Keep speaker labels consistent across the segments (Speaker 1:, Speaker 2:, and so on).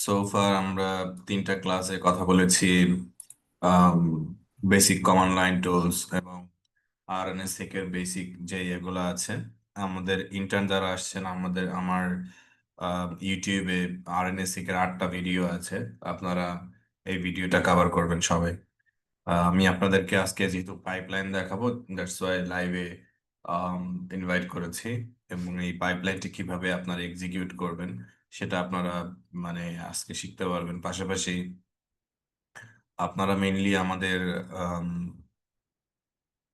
Speaker 1: সোফার আমরা তিনটা ক্লাসে কথা বলেছি। বেসিক কমান্ড লাইন টুলস এবং আরএনএসেক এর বেসিক যে এগুলো আছে। আমাদের ইন্টার্ন যারা আসছেন, আমার ইউটিউবে আরএনএসেক এর 8টা ভিডিও আছে। আপনারা এই ভিডিওটা কভার করবেন সবাই। আমি আপনাদেরকে আজকে যেহেতু পাইপলাইন দেখাবো, দ্যাটস ওয়াই লাইভে ইনভাইট করেছি। এবং এই পাইপলাইনটি কিভাবে আপনারা এক্সিকিউট করবেন সেটা আপনারা মানে আজকে শিখতে পারবেন। পাশাপাশি আপনারা মেইনলি আমাদের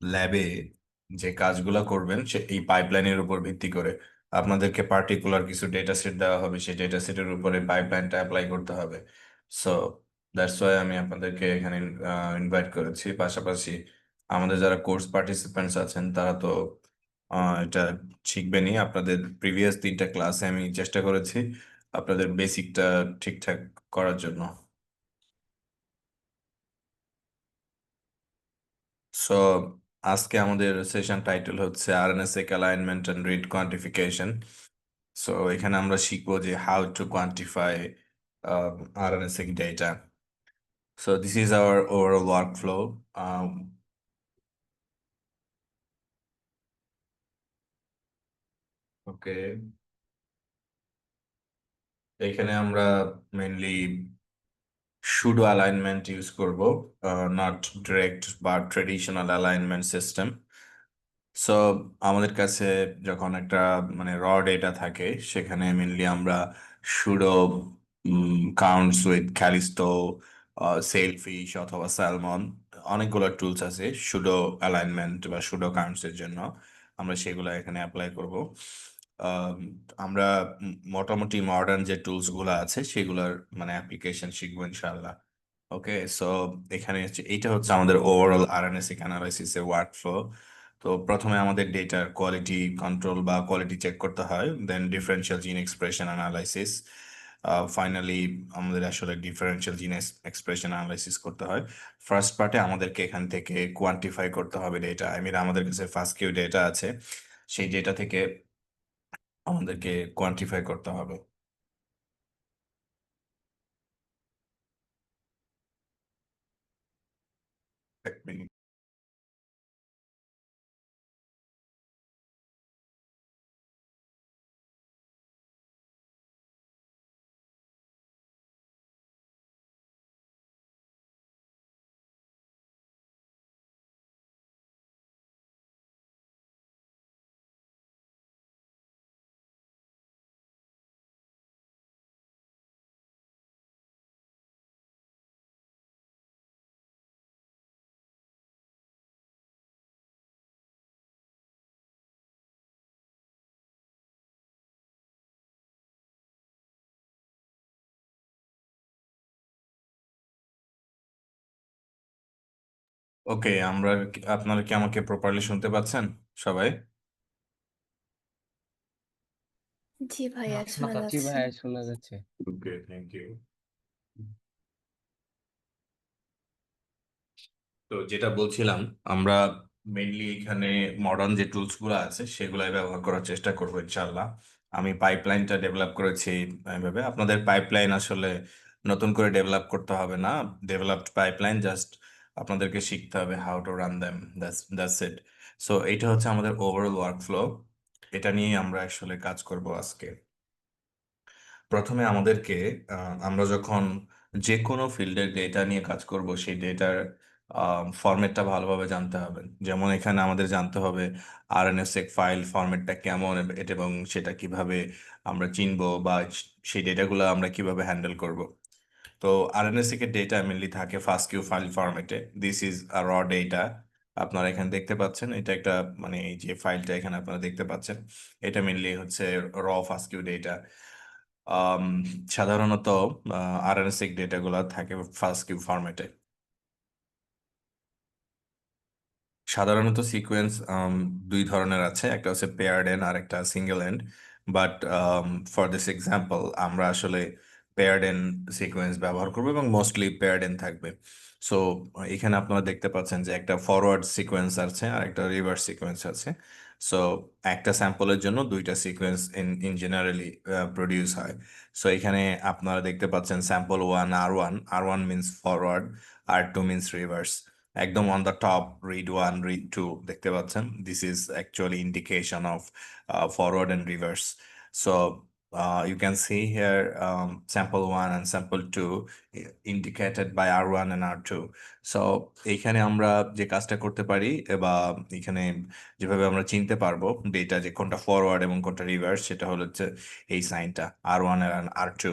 Speaker 1: ল্যাবে যে কাজগুলো করবেন এই পাইপলাইনের উপর ভিত্তি করে আপনাদেরকে পার্টিকুলার কিছু ডেটা সেট দেওয়া হবে, সেই ডেটা সেটের উপরে পাইপলাইনটা অ্যাপ্লাই করতে হবে। সো দ্যাটস ওয়াই আমি আপনাদেরকে এখানে ইনভাইট করেছি। পাশাপাশি আমাদের যারা কোর্স পার্টিসিপেন্টস আছেন তারা তো এটা শিখবেনই। আপনাদের প্রিভিয়াস 3টা ক্লাসে আমি চেষ্টা করেছি আপনাদের বেসিকটা ঠিকঠাক করার জন্য। সো আজকে আমাদের সেশন টাইটেল হচ্ছে RNA seq alignment and read quantification. So এখানে আমরা শিখবো যে how to quantify RNA seq data. So this is our overall workflow. Okay, এখানে আমরা মেনলি সুডো অ্যালাইনমেন্ট ইউজ করব, নট ডিরেক্ট বা ট্রেডিশনাল অ্যালাইনমেন্ট সিস্টেম। সো আমাদের কাছে যখন একটা মানে র ডেটা থাকে সেখানে মেনলি আমরা pseudo counts with Kallisto, Sailfish অথবা স্যালমন, অনেকগুলো টুলস আছে সুডো অ্যালাইনমেন্ট বা সুডো কাউন্টস এর জন্য। আমরা সেগুলো এখানে অ্যাপ্লাই করব। আম, আমরা মোটামুটি মডার্ন যে টুলস গুলো আছে সেগুলোর মানে অ্যাপ্লিকেশন শিখবো ইনশাআল্লাহ। ওকে, সো এখানে হচ্ছে এইটা হচ্ছে আমাদের ওভারঅল আরএনএসিক অ্যানালাইসিস এর ওয়ার্কফ্লো। তো প্রথমে আমাদের ডেটার কোয়ালিটি কন্ট্রোল বা কোয়ালিটি চেক করতে হয়, then differential gene expression analysis, finally আমাদের আসলে ডিফারেন্সিয়াল জিন এক্সপ্রেশন অ্যানালাইসিস করতে হয়। ফার্স্ট পার্টে আমাদেরকে এখান থেকে কোয়ান্টিফাই করতে হবে ডেটা। আই মিন আমাদের কাছে ফার্স্ট কিউ ডেটা আছে, সেই ডেটা থেকে আমাদেরকে কোয়ান্টিফাই করতে হবে। এক মিনিট। ওকে, আপনারা কি আমাকে প্রপারলি শুনতে পাচ্ছেন সবাই?
Speaker 2: জি ভাইয়া,
Speaker 3: হ্যাঁ,
Speaker 2: শোনা
Speaker 3: জি
Speaker 2: যাচ্ছে।
Speaker 3: ভাইয়া, শোনা যাচ্ছে।
Speaker 1: ওকে, থ্যাংক ইউ। তো যেটা বলছিলাম, আমরা মেইনলি এখানে মডার্ন যে টুলস গুলো আছে সেগুলাই ব্যবহার করার চেষ্টা করবো ইনশাল্লাহ। আমি পাইপলাইনটা ডেভেলপ করেছি এইভাবে। আপনাদের পাইপলাইন আসলে নতুন করে ডেভেলপ করতে হবে না, ডেভেলপড পাইপলাইন জাস্ট আপনাদেরকে শিখতে হবে how to run them, that's it. So এইটা হচ্ছে আমাদের ওভারঅল ওয়ার্কফ্লো। এটা নিয়ে আমরা আসলে কাজ করব আজকে। প্রথমে আমাদেরকে আমরা যখন যে কোনো ফিল্ডের ডেটা নিয়ে কাজ করব সেই ডেটার ফরম্যাটটা ভালোভাবে জানতে হবে। যেমন এখানে আমাদের জানতে হবে আরএনএসএক ফাইল ফরম্যাটটা কেমন এবং সেটা কিভাবে আমরা চিনবো বা সেই ডেটাগুলো আমরা কিভাবে হ্যান্ডেল করব। তো আরএনএসএক এর ডেটা মেনলি থাকে ফাস্ট কিউ ফাইল ফরম্যাটে। দিস ইজ আ র ডেটা। আপনারা এখানে দেখতে পাচ্ছেন এটা একটা মানে এই যে ফাইলটা এখানে আপনারা দেখতে পাচ্ছেন, এটা মেনলি হচ্ছে র ফাস্ট কিউ ডেটা। আম, সাধারণত আরএনএসিক ডেটাগুলো থাকে ফাস্ট কিউ ফরম্যাটে। সাধারণত সিকোয়েন্স দুই ধরনের আছে, একটা হচ্ছে পেয়ার্ড এন্ড আর একটা single end. But for this example আমরা আসলে পেয়ার্ড এন্ড সিকোয়েন্স ব্যবহার করবো এবং মোস্টলি পেয়ার্ড এন্ড থাকবে। সো এখানে আপনারা দেখতে পাচ্ছেন যে একটা ফরওয়ার্ড সিকোয়েন্স আছে আর একটা রিভার্স সিকোয়েন্স আছে। সো একটা স্যাম্পলের জন্য দুইটা সিকোয়েন্স ইন জেনারেলি প্রডিউস হয়। সো এখানে আপনারা দেখতে পাচ্ছেন স্যাম্পল ওয়ান আর ওয়ান মিনস ফরওয়ার্ড, আর টু মিনস রিভার্স। একদম on the top read one read two দেখতে পাচ্ছেন, this is actually indication of forward and reverse. So you can see here sample 1 and sample 2 indicated by R1 and R2. So এইখানে আমরা যে কাজটা করতে পারি বা এখানে যেভাবে আমরা চিনতে পারবো ডেটা যে কোনটা ফরওয়ার্ড এবং কোনটা রিভার্স, সেটা হলো হচ্ছে এই সাইনটা R1 আর R2।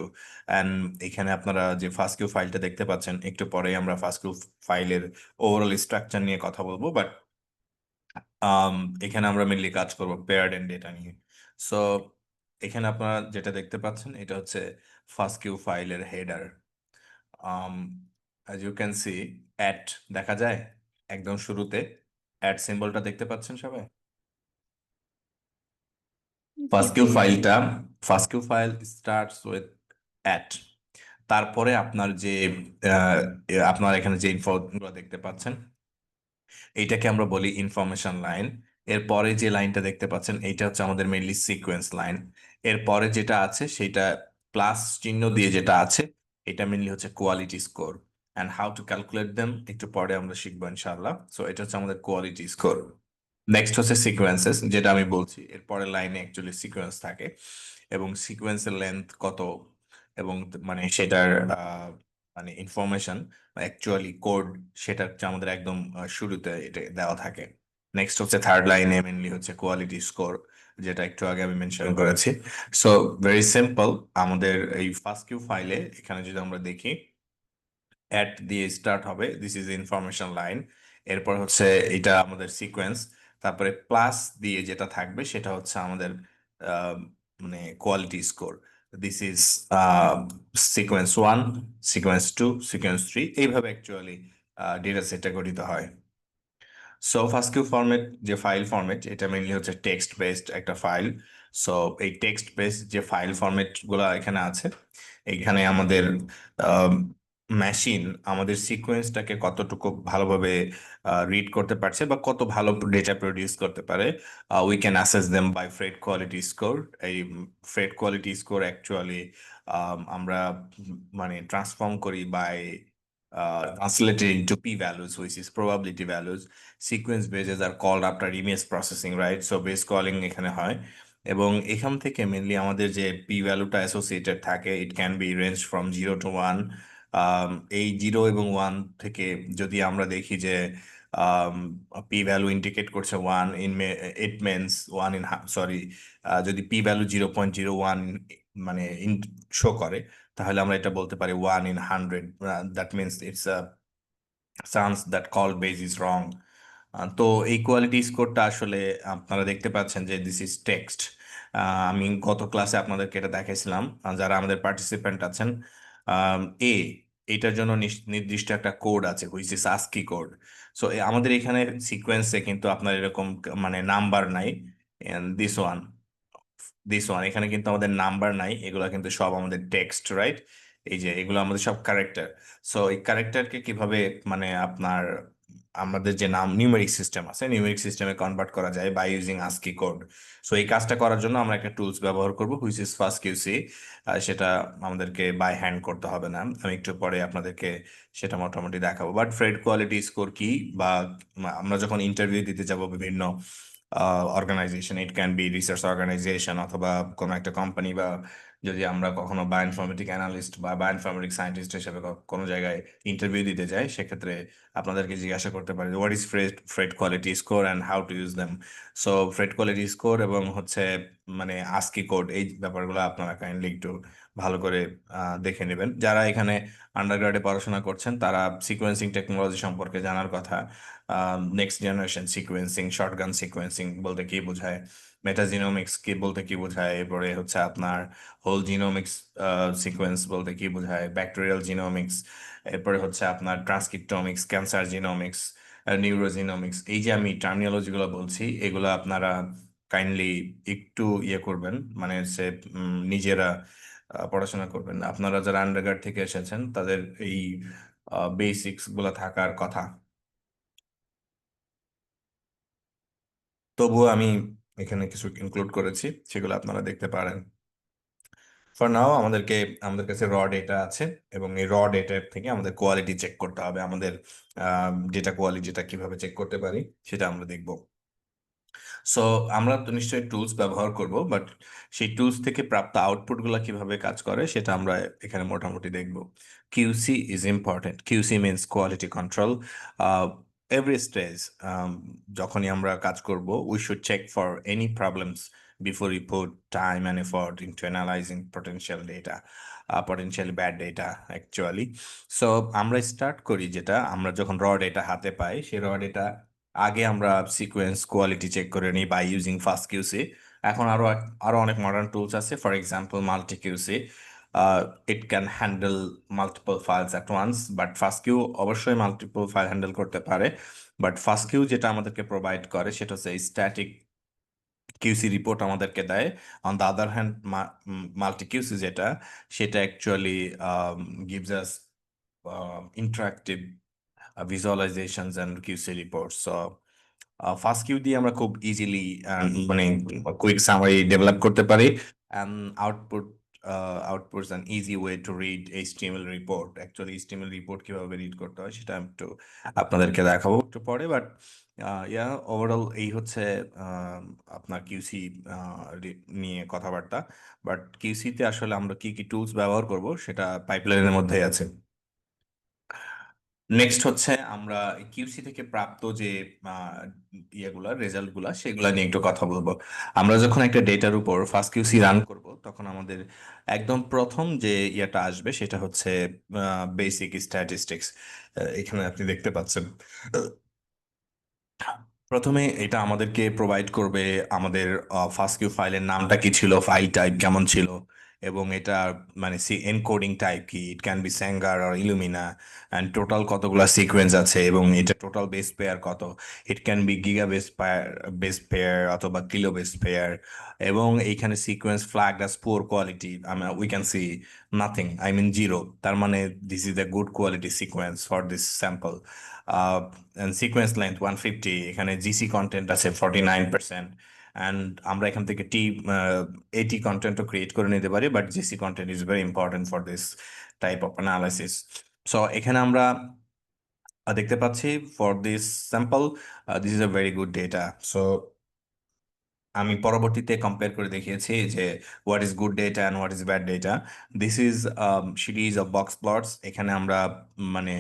Speaker 1: অ্যান্ড এখানে আপনারা যে ফাস্কিউ ফাইলটা দেখতে পাচ্ছেন, একটু পরেই আমরা ফাস্কিউ ফাইলের ওভারঅল স্ট্রাকচার নিয়ে কথা বলবো, বাট আম, এখানে আমরা মেনলি কাজ করব পেয়ার্ড এন্ড ডেটা নিয়ে। সো এখানে আপনারা যেটা দেখতে পাচ্ছেন এটা হচ্ছে ফাস্কিউ ফাইলের header. As you can see, at দেখা যায় একদম শুরুতে, অ্যাট সিম্বলটা দেখতে পাচ্ছেন সবাই।
Speaker 2: জি
Speaker 1: ফাস্কিউ
Speaker 2: ভাইয়া।
Speaker 1: ফাইলটা, ফাস্কিউ ফাইল স্টার্টস উইথ অ্যাট। তারপরে আপনার যে আপনার এখানে যে ইনফোগুলো দেখতে পাচ্ছেন, এইটাকে আমরা বলি ইনফরমেশন লাইন। এরপরে যে লাইনটা দেখতে পাচ্ছেন এইটা হচ্ছে আমাদের মেইনলি সিকোয়েন্স লাইন। এরপরে যেটা আছে সেটা প্লাস চিহ্ন দিয়ে যেটা আছে, এটা মেইনলি হচ্ছে quality score. And how to calculate them একটু পরে আমরা শিখবো ইনশাআল্লাহ। সো এটা হচ্ছে আমাদের কোয়ালিটি স্কোর। নেক্সট হচ্ছে সিকোয়েন্সেস, যেটা আমি বলছি এরপরের লাইনে অ্যাকচুয়ালি সিকোয়েন্স থাকে, এবং সিকোয়েন্সের লেন্থ কত এবং মানে সেটার মানে ইনফরমেশন অ্যাকচুয়ালি কোড, সেটা হচ্ছে আমাদের একদম শুরুতে এটা দেওয়া থাকে। নেক্সট হচ্ছে থার্ড লাইনে মেনলি হচ্ছে কোয়ালিটি স্কোর, যেটা একটু আগে আমি মেনশন করেছি। সো ভেরি সিম্পল, আমাদের এই ফার্স্ট কিউ ফাইলে এখানে যদি আমরা দেখি, অ্যাট দিয়ে স্টার্ট হবে, দিস ইজ ইনফরমেশন লাইন। এরপর হচ্ছে এটা আমাদের সিকোয়েন্স, তারপরে প্লাস দিয়ে যেটা থাকবে সেটা হচ্ছে আমাদের আহ, মানে quality score. This is sequence one, sequence two, sequence three, এইভাবে অ্যাকচুয়ালি ডেটা সেটটা গঠিত হয়। সো ফাস্কিউ ফরম্যাট যে ফাইল ফরম্যাট, এটা মেইনলি হচ্ছে টেক্সট বেসড একটা ফাইল। সো এই টেক্সট বেসড যে ফাইল ফরম্যাট গুলো এখানে আছে, এখানে আমাদের মেশিন আমাদের সিকোয়েন্সটাকে কতটুকু ভালোভাবে রিড করতে পারছে বা কত ভালো ডেটা প্রডিউস করতে পারে, we can assess them by Phred quality score. এই ফ্রেড কোয়ালিটি স্কোর অ্যাকচুয়ালি আমরা মানে ট্রান্সফর্ম করি by translated into p-values, which is probability values. Sequence bases are called after image processing, right? So base calling এখানে হয়, এবং এখান থেকে mainly আমাদের যে পি ভ্যালুটা অ্যাসোসিয়েটেড থাকে, ইট can B range from 0 to 1। এই 0 এবং 1 থেকে যদি আমরা দেখি যে পি ভ্যালু ইন্ডিকেট করছে 1 in, it means 1 in, sorry, যদি পি ভ্যালু 0.01 মানে শো করে, তাহলে আমরা এটা বলতে পারি 1 in 100। That means it's a chance that call base is wrong. তো এই কোয়ালিটি স্কোরটা আসলে আপনারা দেখতে পাচ্ছেন যে দিস ইজ টেক্সট। আমি গত ক্লাসে আপনাদেরকে এটা দেখাইছিলাম, যারা আমাদের পার্টিসিপেন্ট আছেন। এ, এটার জন্য নির্দিষ্ট একটা কোড আছে, which is ASCII code. So আমাদের এখানে সিকোয়েন্সে কিন্তু আপনার এরকম মানে নাম্বার নাই। দিস ওয়ান, এখানে কিন্তু আমাদের নাম্বার নাই, এগুলো কিন্তু সব আমাদের টেক্সট, রাইট? এই যে এগুলো আমাদের সব ক্যারেক্টার। সো এই ক্যারেক্টারকে কিভাবে মানে আপনার আমাদের যে নাম নিউমেরিক সিস্টেম আছে, নিউমেরিক সিস্টেমে কনভার্ট করা যায় by using ASCII code. So এই কাজটা করার জন্য আমরা একটা টুলস ব্যবহার করব, হুইচ ইজ ফাস্ট কিউসি। সেটা আমাদেরকে বাই হ্যান্ড করতে হবে না, আমি একটু পরে আপনাদেরকে সেটা মোটামুটি দেখাবো। বাট ফ্রেড কোয়ালিটি স্কোর কি, বা আমরা যখন ইন্টারভিউ দিতে যাব বিভিন্ন organisation, it can be research organisation অথবা কোনো একটা কোম্পানি, বা যদি আমরা কখনো বায়োইনফরমেটিক অ্যানালিস্ট বা বায়োইনফরমেটিক সায়েন্টিস্ট হিসেবে কোনো জায়গায় ইন্টারভিউ দিতে যাই, সেক্ষেত্রে আপনাদেরকে জিজ্ঞাসা করতে পারি what is Fred quality score and how to use them. So Fred quality score এবং হচ্ছে মানে আস্কি কোড, এই ব্যাপারগুলো আপনারা কাইন্ডলি একটু ভালো করে দেখে নেবেন। যারা এখানে আন্ডারগ্রেডে পড়াশোনা করছেন তারা সিকোয়েন্সিং টেকনোলজি সম্পর্কে জানার কথা। Next generation sequencing, shotgun sequencing বলতে কি বোঝায়, মেটাজিনোমিক্স কি বলতে কি বোঝায়, এরপরে হচ্ছে আপনার হোল জিনোমিক্স সিকোয়েন্স বলতে কি বোঝায়, ব্যাকটেরিয়াল জিনোমিক্স, এরপরে হচ্ছে আপনার ট্রান্সক্রিপ্টোমিক্স, ক্যান্সার জিনোমিক্স, নিউরোজিনোমিক্স। এই যে আমি টার্মিনোলজিগুলো বলছি, এগুলো আপনারা কাইন্ডলি একটু ইয়ে করবেন, মানে সে নিজেরা পড়াশোনা করবেন। আপনারা যারা আন্ডারগ্রেড থেকে এসেছেন তাদের এই বেসিক্স গুলো থাকার কথা। তবুও আমি এখানে কিছু ইনক্লুড করেছি, সেগুলো আপনারা দেখতে পারেন। ফর নাও আমাদের কাছে র ডেটা আছে, এবং এই র ডেটার থেকে আমাদের কোয়ালিটি চেক করতে হবে। আমাদের ডেটা কোয়ালিটিটা কিভাবে চেক করতে পারি সেটা আমরা দেখব। সো আমরা তো নিশ্চয়ই টুলস ব্যবহার করব, বাট সেই টুলস থেকে প্রাপ্ত আউটপুট গুলা কিভাবে কাজ করে সেটা আমরা এখানে মোটামুটি দেখব। QC is important. QC means quality control. Every stage যখনই আমরা কাজ করব, we should check for any problems before we put time and effort into analyzing potential data, potentially bad data actually. So আমরা স্টার্ট করি, যেটা আমরা যখন র ডেটা হাতে পাই, সেই র ডেটা আগে আমরা সিকোয়েন্স কোয়ালিটি চেক করে নিই বাই ইউজিং ফাস্ট কিউসি। এখন আরো অনেক মডার্ন টুলস আছে, for example multi QC. It can handle multiple files at once, but FastQ অবশ্যই মাল্টিপল ফাইল হ্যান্ডেল করতে পারে। বাট ফাস্ট কিউ যেটা আমাদেরকে প্রোভাইড করে সেটা হচ্ছে স্ট্যাটিক কিউসি রিপোর্ট আমাদেরকে দেয়। On the other hand multi QC যেটা, সেটা actually gives us interactive visualizations and QC reports. So FastQ দিয়ে আমরা খুব ইজিলি মানে কুইক সামারি ডেভেলপ করতে পারি, and output outputs an easy way to read HTML report. Actually HTML report কিভাবে read করতে হয় সেটা আমি একটু আপনাদেরকে দেখাবো একটু পরে। বাট ওভারঅল এই হচ্ছে আপনার কিউসি নিয়ে কথাবার্তা। বাট কিউসিতে আসলে আমরা কি কি টুলস ব্যবহার করব সেটা পাইপলাইনের মধ্যেই আছে। নেক্সট হচ্ছে আমরা কিউসি থেকে প্রাপ্ত যে রেজাল্ট গুলা, সেগুলা নিয়ে একটু কথা বলবো। আমরা যখন একটা ডেটার উপর ফার্স্ট কিউসি রান করব, তখন আমাদের একদম প্রথম যে ইয়েটা আসবে সেটা হচ্ছে বেসিক স্ট্যাটিস্টিক্স। এখানে আপনি দেখতে পাচ্ছেন, প্রথমে এটা আমাদেরকে প্রোভাইড করবে আমাদের ফার্স্ট কিউ ফাইলের নামটা কি ছিল, ফাইল টাইপ কেমন ছিল, এবং এটা মানে এনকোডিং টাইপ কি, ইট ক্যান বি স্যাঙ্গার আর ইলুমিনা, অ্যান্ড টোটাল কতগুলো সিকোয়েন্স আছে, এবং এটা টোটাল বেস পেয়ার কত। It can be giga base pair অথবা কিলো বেস পেয়ার। এবং এইখানে sequence flagged as poor quality, we can see nothing, I mean zero. তার মানে this is the good quality sequence for this sample. Sequence length 150, এখানে GC content আছে 49%। And আমরা এখান থেকে এটি কন্টেন্টও ক্রিয়েট করে নিতে পারি, but GC content is very important for this type of analysis. So এখানে আমরা দেখতে পাচ্ছি for this sample this is a very good data. So আমি পরবর্তীতে কম্পেয়ার করে দেখিয়েছি যে what is good data and what is bad data. This is series of box plots. এখানে আমরা মানে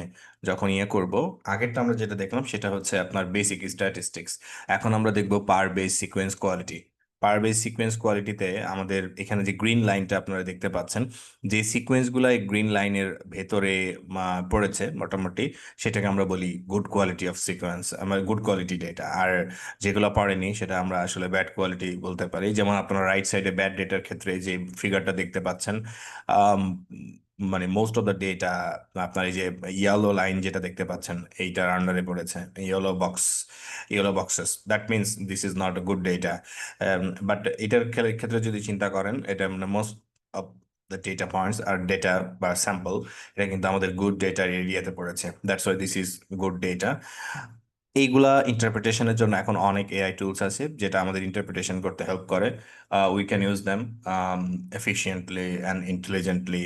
Speaker 1: যখন করব, আগেরটা আমরা যেটা দেখলাম সেটা হচ্ছে আপনার বেসিক স্ট্যাটিস্টিক্স। এখন আমরা দেখব পার বেস সিকোয়েন্স কোয়ালিটি। পার বেস সিকোয়েন্স কোয়ালিটিতে আমাদের এখানে যে গ্রিন লাইনটা আপনারা দেখতে পাচ্ছেন, যে সিকোয়েন্সগুলো এই গ্রিন লাইনের ভেতরে পড়েছে মোটামুটি, সেটাকে আমরা বলি গুড কোয়ালিটি অফ সিকোয়েন্স, আমার গুড কোয়ালিটি ডেটা। আর যেগুলো পড়েনি সেটা আমরা আসলে ব্যাড কোয়ালিটি বলতে পারি। যেমন আপনারা রাইট সাইডে ব্যাড ডেটার ক্ষেত্রে যে ফিগারটা দেখতে পাচ্ছেন, আম, মানে মোস্ট অফ দ্য ডেটা আপনার এই যে ইয়েলো লাইন যেটা দেখতে পাচ্ছেন এইটার আন্ডারে পড়েছে, yellow boxes. That means this is not a good data. But এটার ক্ষেত্রে যদি চিন্তা করেন, এটা মানে most of the data points আর ডেটা বা স্যাম্পল, এটা কিন্তু আমাদের গুড ডেটার এরিয়াতে পড়েছে। That's why this is good data. এইগুলা ইন্টারপ্রিটেশনের জন্য এখন অনেক এআই টুলস আছে যেটা আমাদের ইন্টারপ্রিটেশন করতে হেল্প করে। We can use them efficiently and intelligently.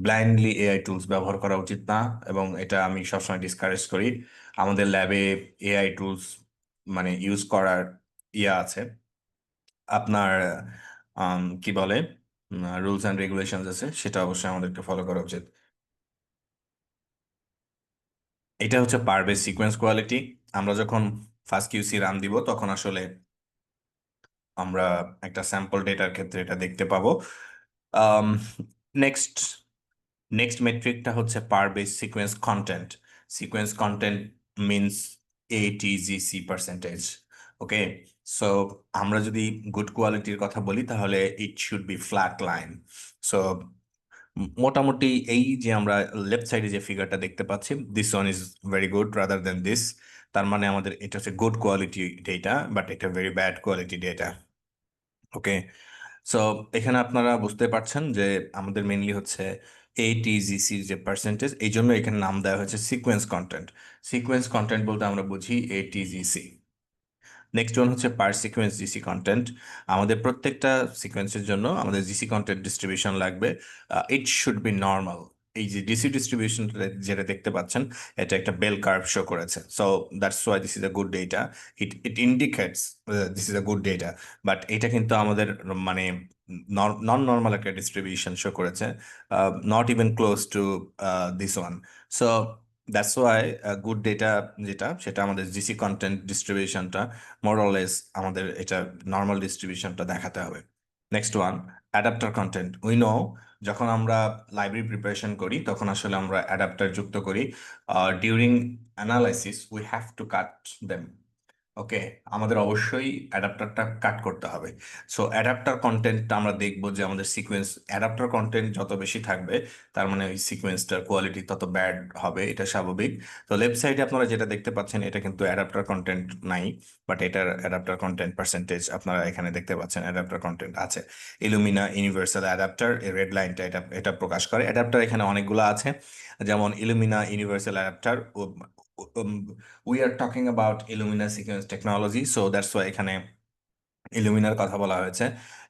Speaker 1: Blindly AI tools ব্যবহার করা উচিত না, এবং এটা আমি সবসময় ডিসকারেজ করি। আমাদের ল্যাবে এআই টুলস মানে ইউজ করার আছে, আপনার কি বলে, রুলস অ্যান্ড রেগুলেশনস আছে, সেটা অবশ্যই আমাদেরকে ফলো করা উচিত। এটা হচ্ছে পার বেস সিকোয়েন্স কোয়ালিটি। আমরা যখন ফার্স্ট কিউসি রান দিব, তখন আসলে আমরা একটা স্যাম্পল ডেটার ক্ষেত্রে এটা দেখতে পাবো। নেক্সট নেক্সট মেট্রিকটা হচ্ছে per base sequence content. Sequence content means ATGC percentage. Okay, so আমরা যদি গুড কোয়ালিটির কথা বলি, তাহলে it should be flat line. So মোটামুটি এই যে আমরা লেফট সাইডে যে ফিগারটা দেখতে পাচ্ছি, this one is very good rather than this. তার মানে আমাদের এটা হচ্ছে গুড কোয়ালিটি ডেটা, বাট এটা ভেরি ব্যাড কোয়ালিটি ডেটা। ওকে, সো এখানে আপনারা বুঝতে পারছেন যে আমাদের মেইনলি হচ্ছে এটিজিসি যে পার্সেন্টেজ, এই জন্য এখানে নাম দেওয়া হয়েছে সিকোয়েন্স কন্টেন্ট। সিকোয়েন্স কন্টেন্ট বলতে আমরা বুঝি এটিজিসি। নেক্সট ওয়ান হচ্ছে পার সিকোয়েন্স জিসি কন্টেন্ট। আমাদের প্রত্যেকটা সিকোয়েন্সের জন্য আমাদের জিসি কন্টেন্ট ডিস্ট্রিবিউশন লাগবে। ইট শুড বি নর্মাল। এই যে ডিসি ডিস্ট্রিবিউশন যেটা দেখতে পাচ্ছেন, এটা একটা বেল কার্ভ শো করেছে। So that's why this is a good data. It indicates this is a good data. But এটা কিন্তু আমাদের মানে নন নর্মাল একটা ডিস্ট্রিবিউশন শো করেছে, not even close to this one. So that's Y good data যেটা, সেটা আমাদের জিসি কন্টেন্ট ডিস্ট্রিবিউশনটা মোরলেস আমাদের এটা নর্মাল ডিস্ট্রিবিউশনটা দেখাতে হবে। Next one, adapter content. We know যখন আমরা লাইব্রেরি প্রিপারেশন করি তখন আসলে আমরা অ্যাডাপ্টার যুক্ত করি। During analysis we have to cut them. Okay, আমাদের অবশ্যই অ্যাডাপ্টারটা কাট করতে হবে। সো অ্যাডাপ্টার কন্টেন্টটা আমরা দেখবো যে আমাদের সিকোয়েন্স অ্যাডাপ্টার কন্টেন্ট যত বেশি থাকবে, তার মানে ওই সিকোয়েন্সটার কোয়ালিটি তত ব্যাড হবে, এটা স্বাভাবিক। তো লেফট সাইডে আপনারা যেটা দেখতে পাচ্ছেন, এটা কিন্তু অ্যাডাপ্টার কন্টেন্ট নাই, বাট এটার অ্যাডাপ্টার কন্টেন্ট পার্সেন্টেজ আপনারা এখানে দেখতে পাচ্ছেন অ্যাডাপ্টার কন্টেন্ট আছে। ইলুমিনা ইউনিভার্সাল অ্যাডাপ্টার, এই রেড লাইনটা এটা এটা প্রকাশ করে। অ্যাডাপ্টার এখানে অনেকগুলো আছে, যেমন Illumina universal adapter. We are talking about Illumina sequence technology, so that's why এখানে ইলুমিনার কথা বলা হয়েছে।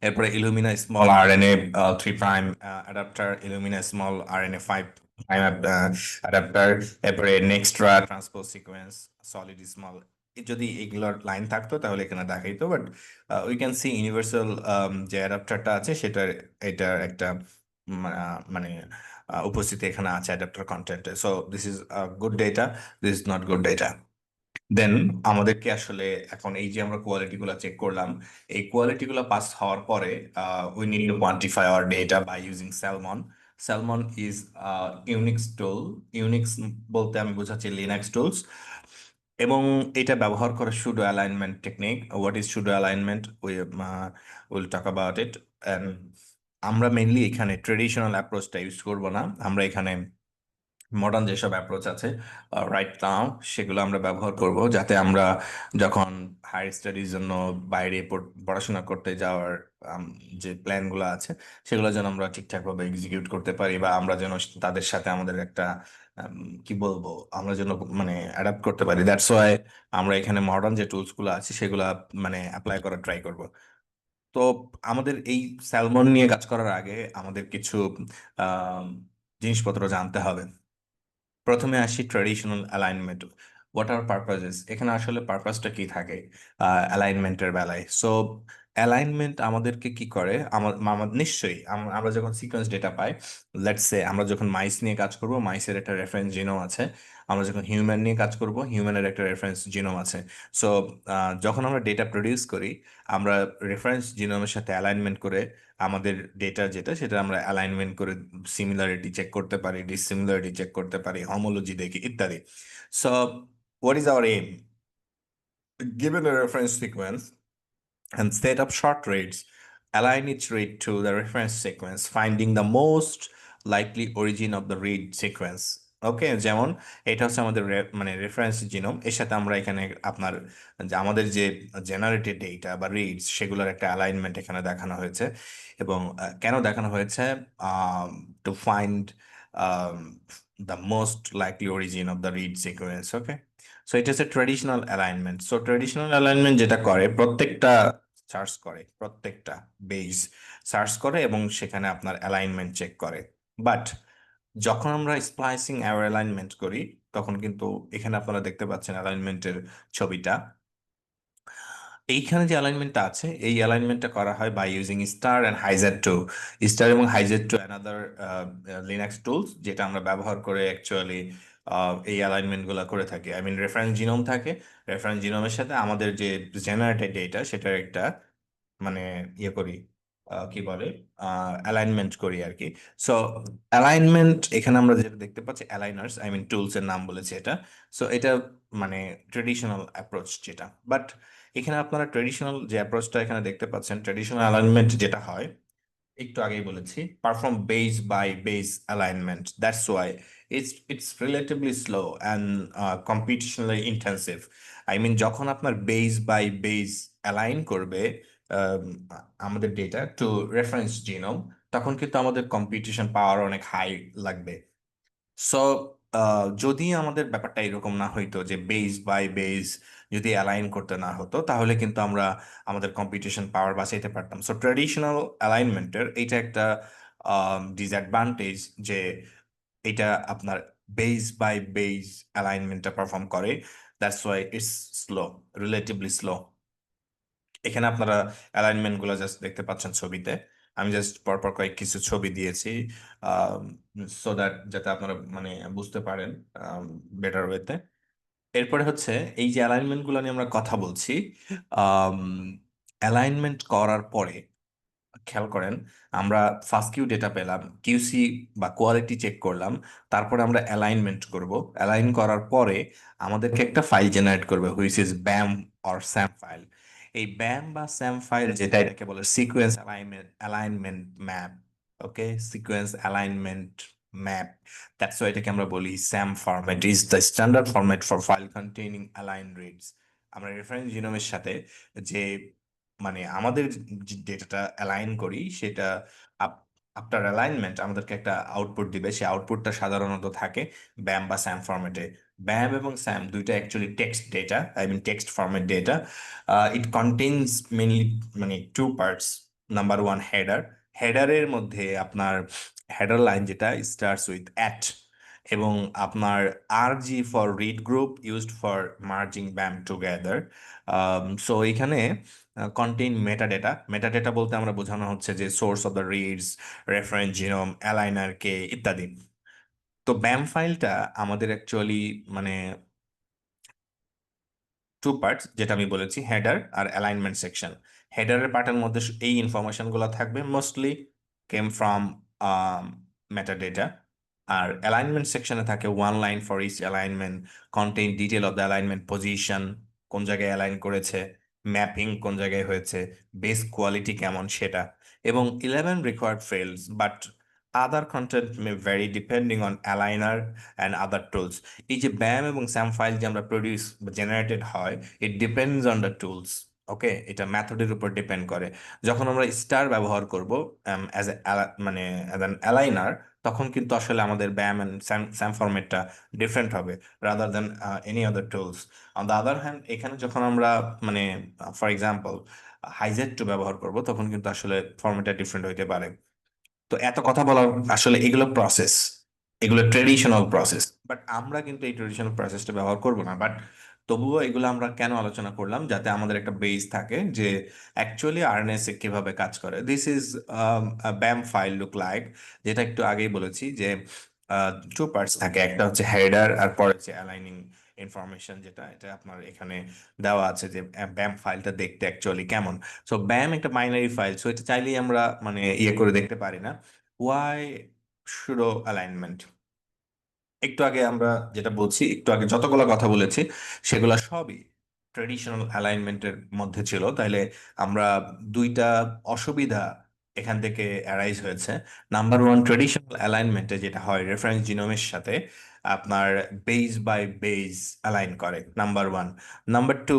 Speaker 1: এরপরে Illumina small RNA 3 prime adapter, Illumina small RNA 5 prime adapter, এরপরে Nextera transpose sequence, solid small. যদি এগুলোর লাইন থাকতো তাহলে এখানে দেখাইতো, but we can see universal যে অ্যাডাপ্টারটা আছে সেটার এটার একটা মানে উপস্থিতি এখানে আছে অ্যাডাপ্টার কন্টেন্টে। So this is good data, this is not good data. Then আমাদেরকে আসলে এখন এই যে আমরা কোয়ালিটি গুলো চেক করলাম, এই কোয়ালিটি গুলো পাস হওয়ার পরে we need to quantify our data by using Salmon. Salmon is Unix tool. Unix বলতে আমি বোঝাচ্ছি লিনাক্স টুলস, এবং এটা ব্যবহার করে pseudo alignment technique. What is pseudo alignment, will talk about it. আমরা মেইনলি এখানে ট্রেডিশনাল অ্যাপ্রোচটা ইউজ করব না, আমরা এখানে মডার্ন যেসব অ্যাপ্রোচ আছে রাইট নাও সেগুলো আমরা ব্যবহার করব, যাতে আমরা যখন হায়ার স্টাডির জন্য বাইরে পড়াশোনা করতে যাওয়ার যে প্ল্যানগুলো আছে সেগুলো যেন আমরা ঠিকঠাকভাবে এক্সিকিউট করতে পারি, বা আমরা যেন তাদের সাথে আমাদের একটা কি বলবো, আমরা যেন মানে অ্যাডাপ্ট করতে পারি। দ্যাটস ওয়াই আমরা এখানে মডার্ন যে টুলস গুলো আছে সেগুলো মানে অ্যাপ্লাই করার ট্রাই করব। তো আমাদের এই স্যালমন নিয়ে কাজ করার আগে আমাদের কিছু আহ জিনিসপত্র জানতে হবে। প্রথমে আসি ট্র্যাডিশনাল অ্যালাইনমেন্ট। হোয়াট আর পারপাজেস, এখানে আসলে পারপাসটা কি থাকে অ্যালাইনমেন্টের বেলায়। সো অ্যালাইনমেন্ট আমাদেরকে কি করে, নিশ্চয়ই আমরা যখন sequence data pi, let's say আমরা যখন মাইস নিয়ে কাজ করব, মাইসের একটা রেফারেন্স জিনোম আছে। আমরা যখন হিউম্যান নিয়ে কাজ করব, হিউম্যানের একটা রেফারেন্স জিনোম আছে। সো যখন আমরা ডেটা প্রডিউস করি, আমরা রেফারেন্স জিনোমের সাথে অ্যালাইনমেন্ট করে আমাদের ডেটা যেটা সেটা আমরা অ্যালাইনমেন্ট করে সিমিলারিটি চেক করতে পারি, ডিসিমিলারিটি চেক করতে পারি, homology দেখি ইত্যাদি। So what is our aim? Given a reference sequence and set up short reads, align each read to the reference sequence, finding the most likely origin of the read sequence. ওকে, যেমন এটা হচ্ছে আমাদের মানে reference genome, এর সাথে আমরা এখানে আপনার যে আমাদের যে জেনারেটেড ডেটা বা রিডস সেগুলোর একটা অ্যালাইনমেন্ট এখানে দেখানো হয়েছে। এবং কেন দেখানো হয়েছে? To find the most likely origin of the read sequence. Okay, so এটা হচ্ছে traditional alignment. So traditional alignment যেটা করে, প্রত্যেকটা সার্চ করে, প্রত্যেকটা বেস সার্চ করে এবং সেখানে আপনার অ্যালাইনমেন্ট চেক করে। বাট যখন আমরা স্প্লাইসিং অ্যালাইনমেন্ট করি, তখন কিন্তু এখানে আপনারা দেখতে পাচ্ছেন অ্যালাইনমেন্টের ছবিটা। এইখানে যে অ্যালাইনমেন্টটা আছে, এই অ্যালাইনমেন্টটা করা হয় by using STAR and HISAT two. STAR এবং HISAT two another Linux tools, যেটা আমরা ব্যবহার করে অ্যাকচুয়ালি এই অ্যালাইনমেন্ট গুলো করে থাকি। আই মিন রেফারেন্স জিনোম থাকে, রেফারেন্স জিনোমের সাথে আমাদের যে জেনারেটেড ডেটা সেটার একটা মানে ইয়ে করি, কি বলে, অ্যালাইনমেন্ট করি আর কি। সো অ্যালাইনমেন্ট এখানে আমরা যেটা দেখতে পাচ্ছি, অ্যালাইনার্স, আই মিন টুলস এর নাম বলেছে এটা। সো এটা মানে ট্রেডিশনাল অ্যাপ্রোচ যেটা। বাট এখানে আপনারা ট্রেডিশনাল যে অ্যাপ্রোচটা এখানে দেখতে পাচ্ছেন, ট্রেডিশনাল অ্যালাইনমেন্ট যেটা হয়, একটু আগেই বলেছি, perform base by base alignment. That's why it's relatively slow and computationally intensive. I mean যখন আপনার বেস বাই বেস অ্যালাইন করবে আম, আমাদের ডেটা টু রেফারেন্স জিনোম, তখন কিন্তু আমাদের কম্পিটিশন পাওয়ার অনেক হাই লাগবে। সো যদি আমাদের ব্যাপারটা এরকম না হইতো যে বেস বাই বেস যদি অ্যালাইন করতে না হতো, তাহলে কিন্তু আমরা আমাদের কম্পিটিশন পাওয়ার বাঁচাইতে পারতাম। সো ট্র্যাডিশনাল অ্যালাইনমেন্টের এইটা একটা ডিসঅ্যাডভান্টেজ, যে এটা আপনার বেস বাই বেস অ্যালাইনমেন্টটা পারফর্ম করে। That's why it's slow, relatively slow. এখানে আপনারা অ্যালাইনমেন্ট গুলো জাস্ট দেখতে পাচ্ছেন ছবিতে। আমি জাস্ট পরপর কয়েক কিছু ছবি দিয়েছি সো দ্যাট যাতে আপনারা মানে বুঝতে পারেন বেটার ওয়েতে। এরপরে হচ্ছে এই যে অ্যালাইনমেন্ট গুলো নিয়ে আমরা কথা বলছি, অ্যালাইনমেন্ট করার পরে খেয়াল করেন, আমরা ফার্স্ট কিউ ডেটা পেলাম, কিউসি বা কোয়ালিটি চেক করলাম, তারপরে আমরা অ্যালাইনমেন্ট করব। অ্যালাইন করার পরে আমাদেরকে একটা ফাইল জেনারেট করবে, হুইচ ইজ ব্যাম অর স্যাম ফাইল। এই ব্যাম বা স্যাম ফাইল যেটা, এটাকে বলে sequence alignment map. Okay, sequence alignment map, that's why এটাকে আমরা বলি Sam format is the standard format for file containing align reads. আমরা রেফারেন্স জিনোমের সাথে যে মানে আমাদের যে ডেটাটা অ্যালাইন করি, সেটা আফটার অ্যালাইনমেন্ট আমাদেরকে একটা আউটপুট দিবে। সেই আউটপুটটা সাধারণত থাকে ব্যাম বা স্যাম ফরম্যাটে। ব্যাম এবং স্যাম দুইটা actually text data, I mean text format data. It contains mainly মানে two parts. Number one, header. হেডারের মধ্যে আপনার হেডার লাইন যেটা স্টার্টস উইথ অ্যাট, এবং আপনার RG for read group used for merging BAM together. So এখানে contain metadata. Metadata বলতে আমরা বোঝানো হচ্ছে যে source of the reads, reference genome, aligner কে, ইত্যাদি। তো ব্যাম ফাইলটা আমাদের অ্যাকচুয়ালি মানে টু পার্টস, যেটা আমি বলেছি, হেডার আর অ্যালাইনমেন্ট সেকশন। হেডারের পার্টের মধ্যে এই ইনফরমেশনগুলো থাকবে, মোস্টলি কেম ফ্রম মেটাডেটা। আর অ্যালাইনমেন্ট সেকশনে থাকে one line for each alignment, contain detail of the alignment position, কোন জায়গায় অ্যালাইন করেছে, ম্যাপিং কোন জায়গায় হয়েছে, বেস কোয়ালিটি কেমন সেটা, এবং 11 required fields, but other content may vary depending on aligner and other tools. এই যে ব্যাম এবং স্যাম ফাইল যে আমরা প্রডিউস জেনারেটেড হয়, it depends on the tools. Okay, এটা মেথডের উপর ডিপেন্ড করে। যখন আমরা স্টার ব্যবহার করব অ্যাজ এ মানে অ্যাজ অ্যান অ্যালাইনার, তখন কিন্তু আসলে আমাদের ব্যাম অ্যান্ড স্যাম ফরম্যাটটা ডিফারেন্ট হবে rather than any other tools. On the other hand, এখানে যখন আমরা মানে ফর এক্সাম্পল হাইজেট টু ব্যবহার করব, তখন কিন্তু আসলে ফরম্যাটটা ডিফারেন্ট হইতে পারে। তো এত কথা বলার আসলে এগুলো প্রসেস, এগুলো ট্রেডিশনাল প্রসেস, বাট আমরা কিন্তু এই ট্রেডিশনাল প্রসেসটা ব্যবহার করব না। বাট তবুও এগুলো আমরা কেন আলোচনা করলাম, যাতে আমাদের একটা বেস থাকে যে অ্যাকচুয়ালি আরএনএস কিভাবে কাজ করে। দিস ইজ ব্যাম ফাইল লুক লাইক, যেটা একটু আগেই বলেছি যে টু পার্টস থাকে, একটা হচ্ছে হেডার আর পরে হচ্ছে অ্যালাইনিং ইনফরমেশন, যেটা এটা আপনার এখানে দেওয়া আছে যে ব্যাম ফাইলটা দেখতে অ্যাকচুয়ালি কেমন। সো ব্যাম একটা বাইনারি ফাইল, সো এটা চাইলেই আমরা মানে ইয়ে করে দেখতে পারি না। Why pseudo alignment? একটু আগে আমরা যেটা বলছি, একটু আগে যতগুলো কথা বলেছি, সেগুলো সবই ট্রেডিশনাল অ্যালাইনমেন্টের মধ্যে ছিল। তাইলে আমরা দুইটা অসুবিধা এখান থেকে অ্যারাইজ হয়েছে। নাম্বার ওয়ান, ট্রেডিশনাল অ্যালাইনমেন্টে যেটা হয় রেফারেন্স জিনোমের সাথে আপনার বেস বাই বেস অ্যালাইন করে, নাম্বার ওয়ান। নাম্বার টু,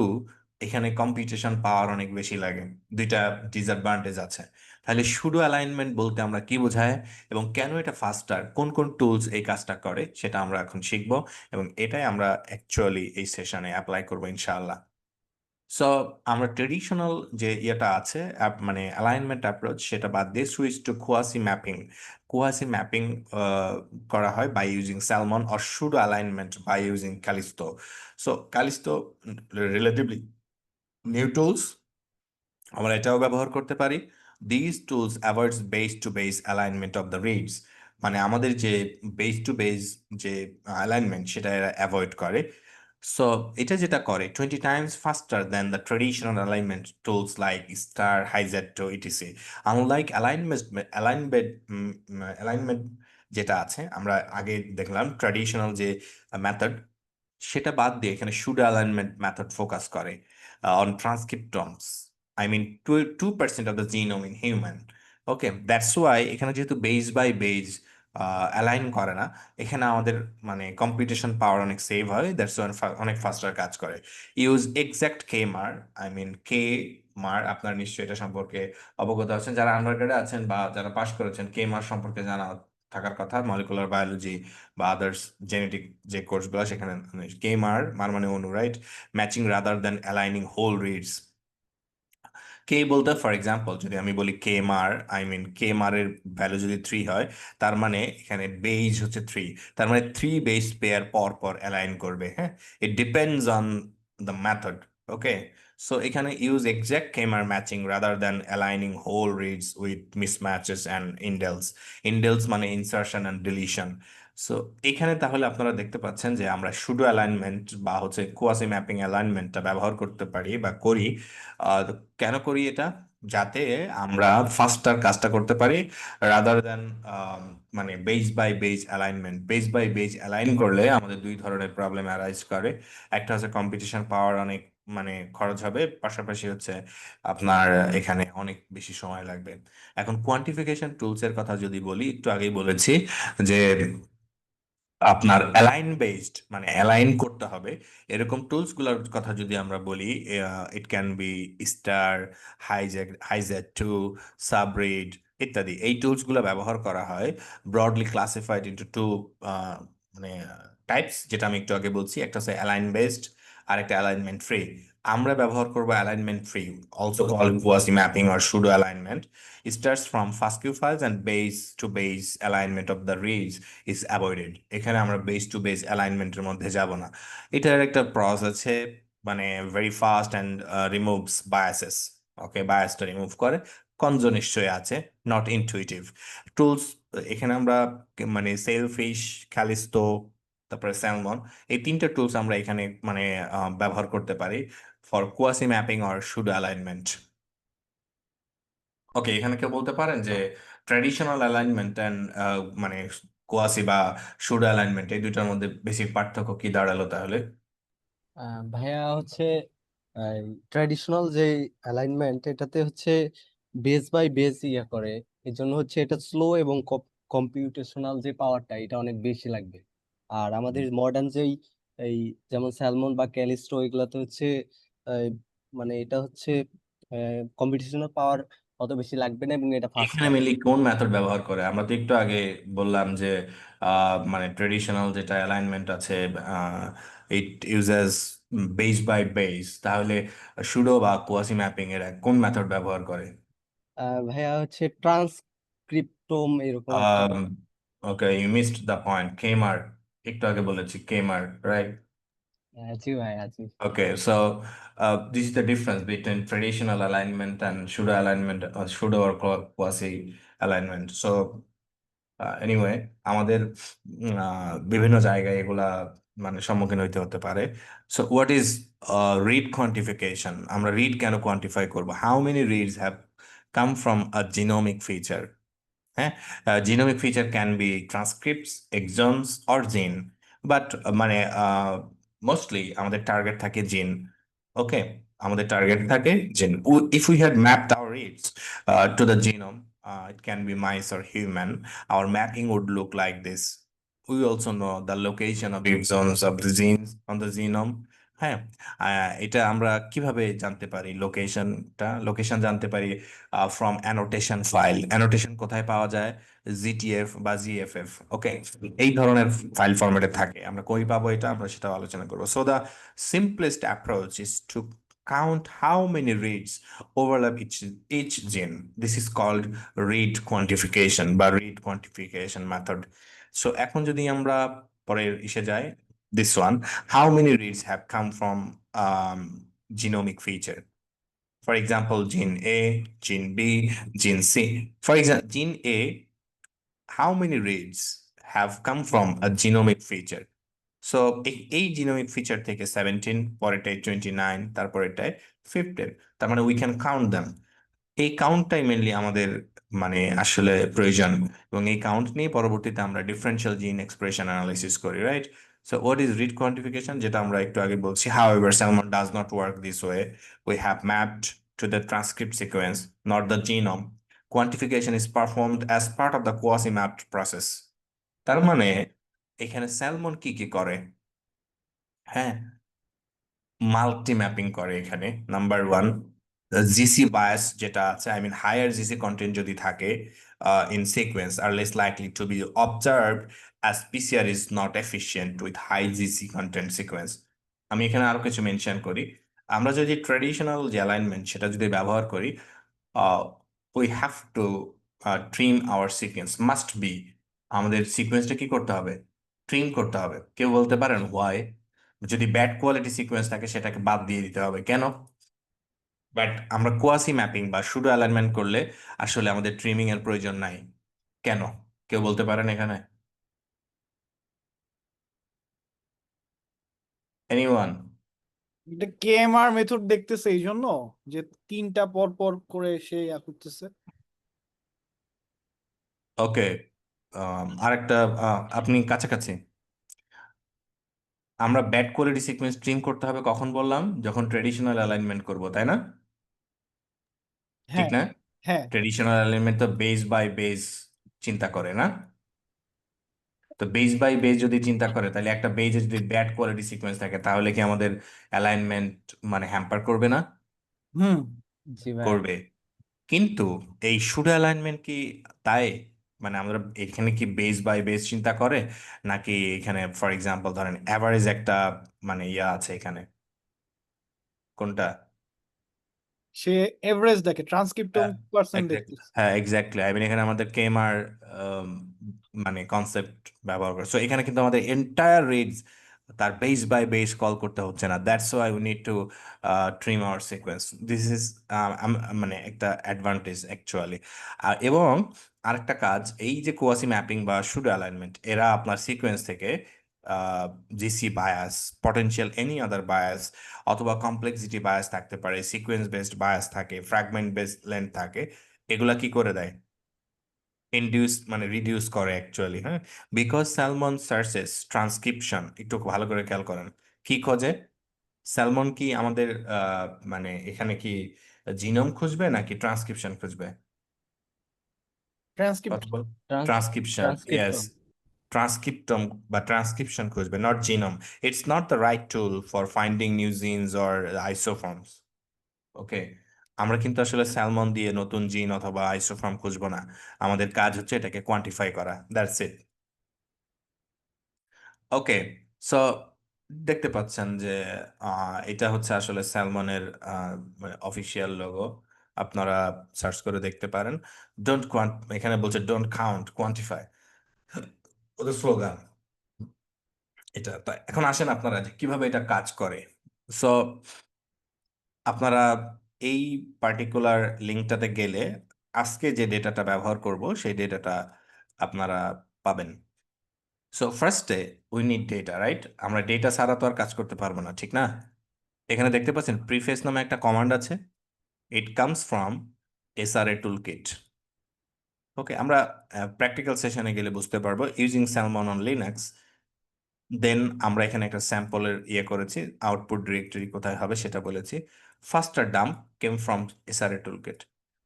Speaker 1: এখানে কম্পিউটেশন পাওয়ার অনেক বেশি লাগে। দুইটা ডিসঅ্যাডভান্টেজ আছে। তাহলে সুডো অ্যালাইনমেন্ট বলতে আমরা কি বোঝায়, এবং কেন এটা ফাস্টার, কোন কোন টুলস এই কাজটা করে, সেটা আমরা এখন শিখবো, এবং এটাই আমরা অ্যাকচুয়ালি এই সেশনে অ্যাপ্লাই করবো ইনশাআল্লাহ। সো আমরা ট্রেডিশনাল যে ইয়েটা আছে মানে অ্যালাইনমেন্ট অ্যাপ্রোচ, সেটা বাদ দিয়ে switch to quasi mapping. Quasi mapping করা হয় by using Salmon, or pseudo alignment by using Kallisto. So Kallisto relatively new tools, আমরা এটাও ব্যবহার করতে পারি। This tools avoids base to base alignment of the reads, মানে আমাদের যে বেস টু বেস যে অ্যালাইনমেন্ট, সেটা এরা অ্যাভয়েড করে। সো এটা যেটা করে 20 times faster than the traditional alignment tools like STAR, HISAT two, etc. Unlike alignment যেটা আছে, আমরা আগে দেখলাম ট্র্যাডিশনাল যে মেথড, সেটা বাদ দিয়ে এখানে শুড অ্যালাইনমেন্ট মেথড ফোকাস করে on transcriptomes, I mean 2% of the genome in human. Okay, that's why এখানে যেহেতু বেস বাই বেস অ্যালাইন করে না, এখানে আমাদের মানে কম্পিউটেশন পাওয়ার অনেক সেভ হয়, দ্যাটস ওয়াই অনেক ফাস্টার কাজ করে। ইউজ এক্সাক্ট কে মার, আই মিন কে মার, আপনার নিশ্চয়ই এটা সম্পর্কে অবগত আছেন, যারা আন্ডারগ্রেডে আছেন বা যারা পাশ করেছেন, কে মার সম্পর্কে জানা থাকার কথা, মলিকুলার বায়োলজি বা আদার্স জেনেটিক যে কোর্সগুলো সেখানে কেমার মানে অনু, right? Matching rather than aligning whole reads. K বলতে ফর এক্সাম্পল যদি আমি বলি কে মার, আই মিন কে মারের ভ্যালু যদি 3 হয়, তার মানে এখানে বেজ হচ্ছে 3, তার মানে 3 বেস পেয়ার পর পর অ্যালাইন করবে। হ্যাঁ, it depends on the method. Okay, so এখানে use exact k-mer matching rather than aligning whole reads with mismatches and indels. Indels মানে ইনসার্শন অ্যান্ড ডিলিশন। সো এখানে তাহলে আপনারা দেখতে পাচ্ছেন যে আমরা শুডো অ্যালাইনমেন্ট বা হচ্ছে কোয়াসি ম্যাপিং অ্যালাইনমেন্টটা ব্যবহার করতে পারি বা করি। তো কেন করি এটা? যাতে আমরা ফাস্টার কাজটা করতে পারি রাদার দ্যান মানে base by base alignment. Base by base align করলে আমাদের দুই ধরনের প্রবলেম অ্যারাইজ করে। একটা হচ্ছে কম্পিটিশন পাওয়ার অনেক মানে খরচ হবে, পাশাপাশি হচ্ছে আপনার এখানে অনেক বেশি সময় লাগবে। এখন কোয়ান্টিফিকেশন টুলস এর কথা যদি বলি, একটু আগেই বলেছি যে আপনার অ্যালাইন বেসড মানে অ্যালাইন করতে হবে এরকম টুলস গুলোর কথা যদি আমরা বলি, it can be STAR, HISAT two, Subread ইত্যাদি। এই টুলস গুলো ব্যবহার করা হয় ব্রডলি ক্লাসিফাইড ইন্টু টু মানে টাইপস, যেটা আমি একটু আগে বলছি। একটা হচ্ছে অ্যালাইন বেসড আর একটা অ্যালাইনমেন্ট ফ্রি। আমরা ব্যবহার করব alignment free, also called quasi mapping or pseudo alignment. Starts from FASTQ files and base to base alignment of the reads is avoided. এখানে আমরা বেস টু বেস অ্যালাইনমেন্টের মধ্যে যাব না। এটার একটা প্রস আছে, মানে very fast and removes biases. Okay, বায়াসটা রিমুভ করে। কনজো নিশ্চয়ই আছে, নট ইনটুইটিভ টুলস। এখানে আমরা মানে সেলফিশ, ক্যালিস্টো, তারপরে স্যালমন, এই তিনটা টুলস আমরা এখানে মানে ব্যবহার করতে পারি for quasi mapping or pseudo alignment. Okay, এখানে কেউ বলতে পারেন যে ট্র্যাডিশনাল অ্যালাইনমেন্ট অ্যান্ড মানে কোয়াসি বা শুডো অ্যালাইনমেন্ট এই দুইটার মধ্যে বেসিক পার্থক্য কি দাঁড়ালো তাহলে?
Speaker 3: ভাইয়া হচ্ছে ট্র্যাডিশনাল যে অ্যালাইনমেন্ট এটাতে হচ্ছে বেস বাই বেস ইয়া করে, এই জন্য হচ্ছে এটা স্লো এবং কম্পিউটেশনাল যে পাওয়ারটা এটা অনেক বেশি লাগবে। আর আমাদের মডার্ন যেই এই যেমন স্যালমন বা ক্যালিস্ট্রো এগুলাতে হচ্ছে আহ, মানে এটা হচ্ছে কম্পিউটেশনাল পাওয়ার অত বেশি লাগবে না এবং এটা
Speaker 1: এখানে
Speaker 3: ফাস্টার।
Speaker 1: মেনলি কোন মেথড ব্যবহার করে? আমরা তো একটু আগে বললাম যে মানে ট্রেডিশনাল যেটা অ্যালাইনমেন্ট আছে, it uses base by base. তাহলে সুডো বা কোয়াসি ম্যাপিং এর কোন মেথড ব্যবহার করে?
Speaker 3: ভাইয়া হচ্ছে ট্রান্সক্রিপ্টোম এরকম একটা।
Speaker 1: Okay, you missed the point, k-mer. একটু আগে বলেছি কেমার, রাইট?
Speaker 3: জি ভাইয়া জি।
Speaker 1: Okay, so this is the difference between traditional alignment and pseudo alignment, pseudo or quasi alignment. So anyway, আমাদের বিভিন্ন জায়গায় এগুলা মানে সম্মুখীন হইতে হতে পারে। So what is read quantification? আমরা রিড কেন কোয়ান্টিফাই করব? How many reads have come from a genomic feature? হ্যাঁ, genomic feature can be transcripts, exons or gene, but মানে মোস্টলি আমাদের টার্গেট থাকে জিন। ওকে, আমাদের টার্গেট থাকে gene. If we had mapped our reads to the genome, it can be mice or human, our mapping would look like this. We also know the location of the exons of the genes on the genome. হ্যাঁ, এটা আমরা কিভাবে জানতে পারি? Location জানতে পারি from annotation file. Annotation কোথায় পাওয়া যায়? জিটিএফ বা জিএফএফ। ওকে, এই ধরনের ফাইল ফরম্যাটে থাকে। আমরা কই পাবো এটা, আমরা সেটা আলোচনা করবো। So the simplest approach is to count how many reads overlap each gene. This is called read quantification বা read quantification method. So এখন যদি আমরা পরের ইসে যাই, this one, how many reads have come from genomic feature? For example, gene A, gene B, gene C. For example, gene A, how many reads have come from a genomic feature? So এই genomic feature থেকে 17, পরেরটায় 29, তারপরেরটায় 15। তার মানে we can count them. এই কাউন্টটাই mainly আমাদের মানে আসলে প্রয়োজন, এবং এই কাউন্ট নিয়ে পরবর্তীতে আমরা ডিফারেন্সিয়াল জিন এক্সপ্রেশন অ্যানালাইসিস করি, right? So what is read quantification, যেটা আমরা একটু আগে বলছি। However salmon does not work this way. We have mapped to the transcript sequence, not the genome. Quantification is performed as part of the quasi mapped process. তার মানে এখানে salmon কি কি করে? হ্যাঁ, মাল্টি ম্যাপিং করে এখানে, নাম্বার ওয়ান। জিসি বায়াস যেটা আছে, I mean higher GC content যদি থাকে in sequence are less likely to be observed as PCR is not efficient with high GC content sequence. আমি এখানে আরো কিছু মেনশন করি। আমরা যদি ট্রেডিশনাল যে অ্যালাইনমেন্ট সেটা যদি ব্যবহার করি, we have to trim our sequence, must be, আমাদের সিকোয়েন্সটা কি করতে হবে? ট্রিম করতে হবে। কেউ বলতে পারেন হোয়াই? যদি ব্যাড কোয়ালিটি সিকোয়েন্স থাকে সেটাকে বাদ দিয়ে দিতে হবে কেন? বাট আমরা কোয়াসি ম্যাপিং বা শুডো অ্যালাইনমেন্ট করলে আসলে আমাদের ট্রিমিং এর প্রয়োজন নাই কেন? কেউ বলতে পারেন এখানে? এনিওয়ান?
Speaker 4: এটা কেএমআর মেথড দেখতেছে এই জন্য যে তিনটা পর পর করে সে করতেছে।
Speaker 1: ওকে, আরেকটা, আপনি কাছাকাছি। আমরা ব্যাড কোয়ালিটি সিকোয়েন্স ট্রিম করতে হবে কখন বললাম? যখন ট্রেডিশনাল অ্যালাইনমেন্ট করব, তাই না? ঠিক
Speaker 4: হ্যাঁ
Speaker 1: না?
Speaker 4: হ্যাঁ
Speaker 1: ট্রেডিশনাল অ্যালাইনমেন্ট তো বেস বাই বেস চিন্তা করে না? তো বেস বাই বেস যদি চিন্তা করে, তাহলে একটা বেজে যদি ব্যাড কোয়ালিটি সিকোয়েন্স থাকে তাহলে কি আমাদের অ্যালাইনমেন্ট মানে হ্যাম্পার করবে না?
Speaker 4: হুম
Speaker 3: জি ভাইয়া।
Speaker 1: করবে। কিন্তু এই শুডো অ্যালাইনমেন্ট কি তাই? মানে আমরা এখানে কি বেস বাই বেস চিন্তা করে, নাকি এখানে ফর এক্সাম্পল ধরেন অ্যাভারেজ একটা মানে ইয়া আছে এখানে? কোনটা?
Speaker 4: সে এভারেজ দেখে, ট্রান্সক্রিপ্টম
Speaker 1: হ্যাঁ,
Speaker 4: পার্সেন্ট
Speaker 1: এক্স্যাক্টলি,
Speaker 4: দেখতেছে।
Speaker 1: হ্যাঁ এক্স্যাক্টলি। আই মিন এখানে আমাদের কেএমআর মানে কনসেপ্ট ব্যবহার করে, সো এখানে কিন্তু আমাদের এন্টায়ার রিডস তার বেস বাই বেস কল করতে হচ্ছে না। That's why we need to trim our sequence. This is মানে একটা অ্যাডভান্টেজ অ্যাকচুয়ালি। এবং আরেকটা কাজ, এই যে কোয়াসি ম্যাপিং বা শুডো অ্যালাইনমেন্ট, এরা আপনার সিকোয়েন্স থেকে GC bias, potential any other bias, অথবা কমপ্লেক্সিটি বায়াস থাকতে পারে, সিকোয়েন্স বেসড বায়াস থাকে, ফ্র্যাগমেন্ট বেসড লেন্থ থাকে, এগুলা কি করে দেয়? ইনডিউস মানে রিডিউস করে অ্যাকচুয়ালি। হ্যাঁ, বিকজ স্যালমন সার্চেস ট্রান্সক্রিপশন। একটু ভালো করে খেয়াল করেন, কি খোঁজে স্যালমন? কি আমাদের মানে এখানে কি জিনোম খুঁজবে নাকি ট্রান্সক্রিপশন খুঁজবে?
Speaker 4: ট্রান্সক্রিপ্ট।
Speaker 1: কথা বল।
Speaker 3: Trans
Speaker 1: transcription, yes.
Speaker 3: Transcriptome.
Speaker 1: Transcriptome বা ট্রান্সক্রিপশন খুঁজবে, not genome. It's not the right tool for finding new genes or isoforms. Okay, আমরা কিন্তু আসলে স্যালমন দিয়ে নতুন জিন অথবা আইসোফর্ম খুঁজবো না। আমাদের কাজ হচ্ছে এটাকে কোয়ান্টিফাই করা, দ্যাটস ইট। ওকে, সো দেখতে পাচ্ছেন যে এটা হচ্ছে আসলে স্যালমনের অফিসিয়াল লোগো। আপনারা সার্চ করে দেখতে পারেন। ডোন্ট কোয়ান্ট, এখানে বলছে ডোন্ট কাউন্ট, কোয়ান্টিফাই, ওদের স্লোগান এটা। তো এখন আসেন আপনারা যে কিভাবে এটা কাজ করে। সো আপনারা এই পার্টিকুলার লিঙ্কটাতে গেলে আজকে যে ডেটাটা ব্যবহার করব সেই ডেটাটা আপনারা পাবেন। সো ফার্স্টে উই নিড ডেটা, রাইট? আমরা ডেটা ছাড়া তো আর কাজ করতে পারবো না, ঠিক না? এখানে দেখতে পাচ্ছেন প্রিফেস নামে একটা কমান্ড আছে। It comes from SRA tool kit. Okay, আমরা প্র্যাকটিক্যাল সেশনে গেলে বুঝতে পারবো। Using Salmon on Linux, then আমরা এখানে একটা স্যাম্পলের ইয়ে করেছি, আউটপুট ডিরেক্টরি কোথায় হবে সেটা বলেছি। Fasterq dump came from SRA toolkit.